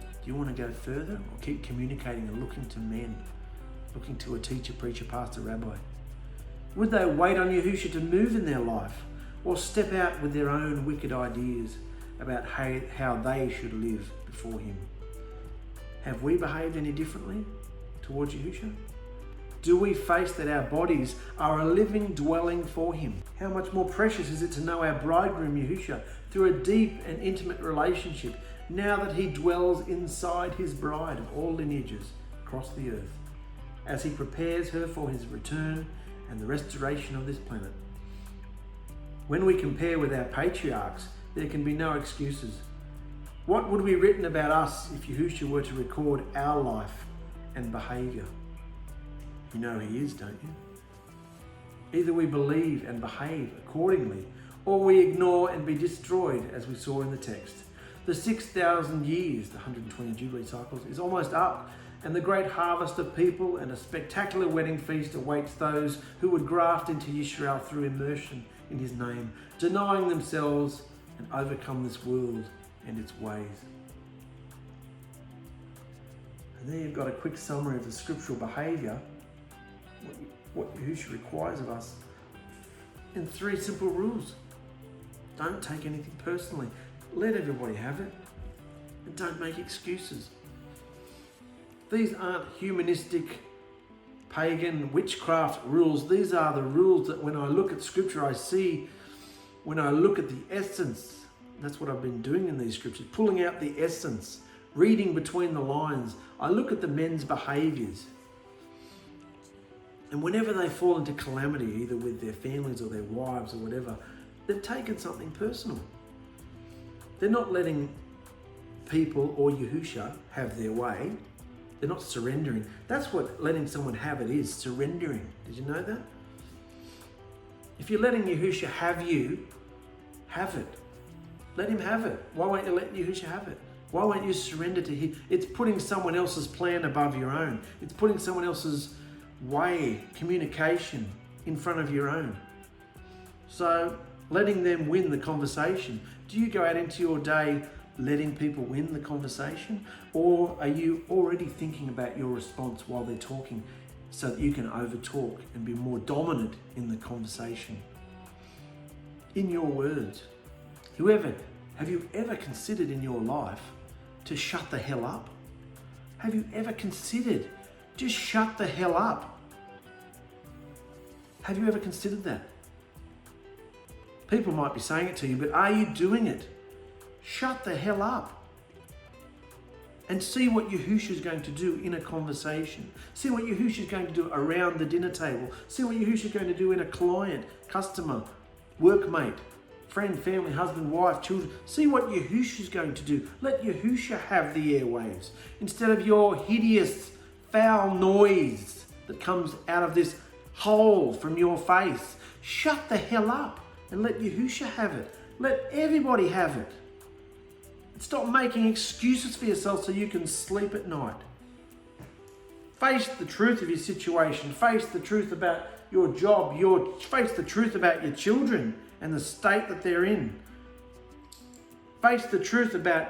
Do you want to go further, or keep communicating and looking to men, looking to a teacher, preacher, pastor, rabbi? Would they wait on Yahushua to move in their life, or step out with their own wicked ideas about how they should live before him? Have we behaved any differently towards Yahushua? Do we face that our bodies are a living dwelling for him? How much more precious is it to know our bridegroom Yahushua through a deep and intimate relationship, now that he dwells inside his bride of all lineages across the earth, as he prepares her for his return and the restoration of this planet. When we compare with our patriarchs, there can be no excuses. What would be written about us if Yahushua were to record our life and behaviour? You know he is, don't you? Either we believe and behave accordingly, or we ignore and be destroyed, as we saw in the text. The 6,000 years, the 120 Jubilee cycles, is almost up, and the great harvest of people and a spectacular wedding feast awaits those who would graft into Israel through immersion in his name, denying themselves and overcome this world and its ways. And there you've got a quick summary of the scriptural behaviour, what Yahushua requires of us, in 3 simple rules. Don't take anything personally. Let everybody have it. And don't make excuses. These aren't humanistic, pagan, witchcraft rules. These are the rules that when I look at scripture, I see, when I look at the essence. That's what I've been doing in these scriptures, pulling out the essence, reading between the lines. I look at the men's behaviours. And whenever they fall into calamity, either with their families or their wives or whatever, they've taken something personal. They're not letting people or Yahushua have their way. They're not surrendering. That's what letting someone have it is, surrendering. Did you know that? If you're letting Yahushua have you, have it. Let him have it. Why won't you let Yahushua have it? Why won't you surrender to him? It's putting someone else's plan above your own. It's putting someone else's way, communication in front of your own. So letting them win the conversation. Do you go out into your day letting people win the conversation? Or are you already thinking about your response while they're talking so that you can overtalk and be more dominant in the conversation? In your words. Have you ever considered in your life to shut the hell up? Have you ever considered just shut the hell up? Have you ever considered that? People might be saying it to you, but are you doing it? Shut the hell up. And see what Yahushua is going to do in a conversation. See what Yahushua is going to do around the dinner table. See what Yahushua is going to do in a client, customer, workmate, friend, family, husband, wife, children. See what Yahushua is going to do. Let Yahushua have the airwaves instead of your hideous, foul noise that comes out of this hole from your face. Shut the hell up and let Yahushua have it. Let everybody have it. Stop making excuses for yourself so you can sleep at night. Face the truth of your situation. Face the truth about your job. Face the truth about your children and the state that they're in. Face the truth about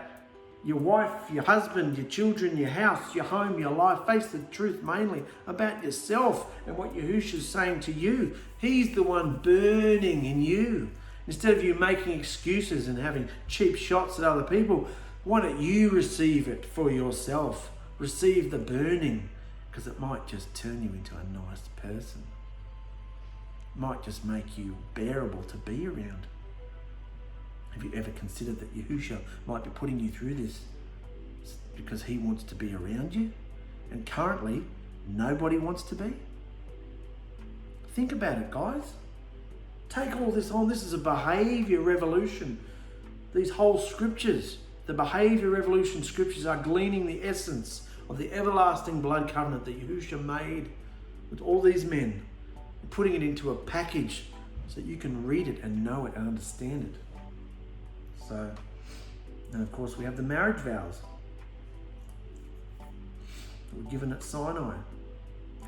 your wife, your husband, your children, your house, your home, your life. Face the truth mainly about yourself and what Yahushua is saying to you. He's the one burning in you. Instead of you making excuses and having cheap shots at other people, why don't you receive it for yourself? Receive the burning, because it might just turn you into a nice person. It might just make you bearable to be around. Have you ever considered that Yahushua might be putting you through this because he wants to be around you? And currently, nobody wants to be? Think about it, guys. Take all this on. This is a behavior revolution. These whole scriptures, the behavior revolution scriptures, are gleaning the essence of the everlasting blood covenant that Yahushua made with all these men, and putting it into a package so that you can read it and know it and understand it. So, and of course we have the marriage vows that were given at Sinai.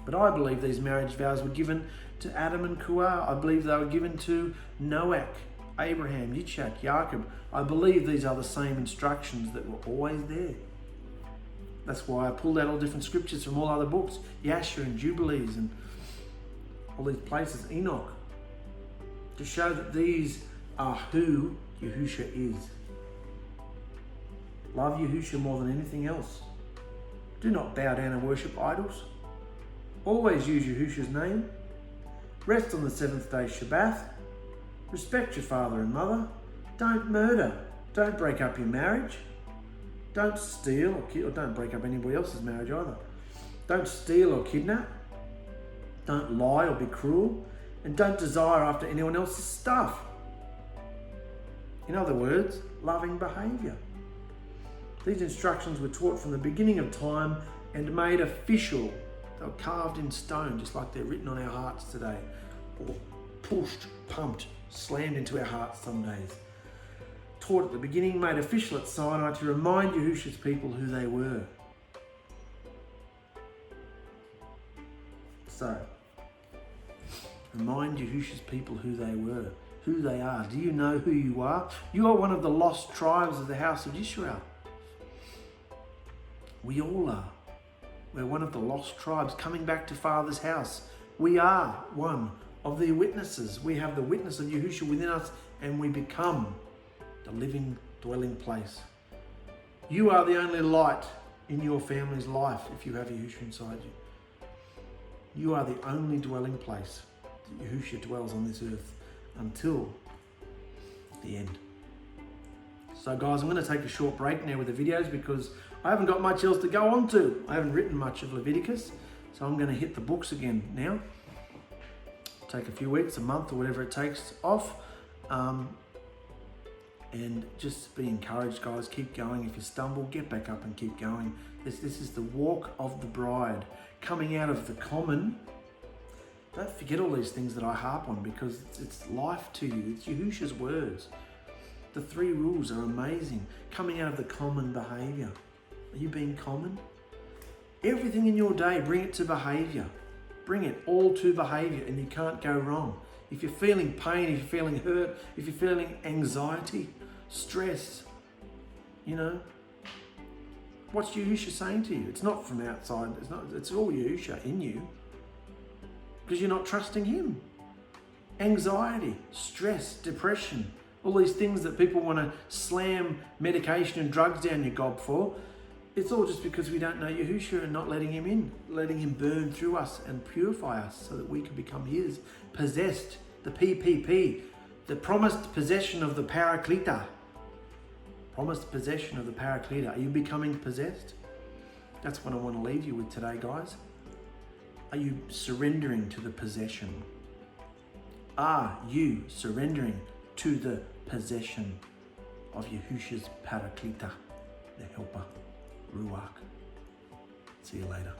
But I believe these marriage vows were given to Adam and 𝗑𝗓. I believe they were given to Noach, Abraham, Yitzchak, Jacob. I believe these are the same instructions that were always there. That's why I pulled out all different scriptures from all other books, Yasher and Jubilees and all these places, Enoch, to show that these are who Yahushua is. Love Yahushua more than anything else. Do not bow down and worship idols. Always use Yahushua's name. Rest on the seventh day Shabbat. Respect your father and mother. Don't murder. Don't break up your marriage. Don't steal or don't break up anybody else's marriage either. Don't steal or kidnap. Don't lie or be cruel. And don't desire after anyone else's stuff. In other words, loving behavior. These instructions were taught from the beginning of time and made official. They were carved in stone, just like they're written on our hearts today, or pushed, pumped, slammed into our hearts some days. Taught at the beginning, made official at Sinai to remind Yahushua's people who they were. So, remind Yahushua's people who they were, who they are. Do you know who you are? You are one of the lost tribes of the house of Israel. We all are. We're one of the lost tribes coming back to Father's house. We are one of the witnesses. We have the witness of Yahushua within us, and we become the living dwelling place. You are the only light in your family's life if you have Yahushua inside you. You are the only dwelling place that Yahushua dwells on this earth until the end. So guys, I'm going to take a short break now with the videos because I haven't got much else to go on to. I haven't written much of Leviticus, so I'm going to hit the books again now. take a few weeks, a month, or whatever it takes off. And just be encouraged, guys. Keep going. If you stumble, get back up and keep going. This is the walk of the bride. Coming out of the common. Don't forget all these things that I harp on, because it's life to you. It's Yahushua's words. The 3 rules are amazing. Coming out of the common behaviour. Are you being common? Everything in your day, bring it to behaviour. Bring it all to behaviour, and you can't go wrong. If you're feeling pain, if you're feeling hurt, if you're feeling anxiety, stress, you know, what's Yahushua saying to you? It's not from outside. It's all Yahushua in you, because you're not trusting him. Anxiety, stress, depression, all these things that people want to slam medication and drugs down your gob for, it's all just because we don't know Yahushua and not letting him in, letting him burn through us and purify us so that we can become his, possessed, the PPP, the promised possession of the 𝗪𝗚. Promised possession of the 𝗪𝗚. Are you becoming possessed? That's what I want to leave you with today, guys. Are you surrendering to the possession? Are you surrendering to the possession of Yahushua's 𝗪𝗚, the helper, Ruach? See you later.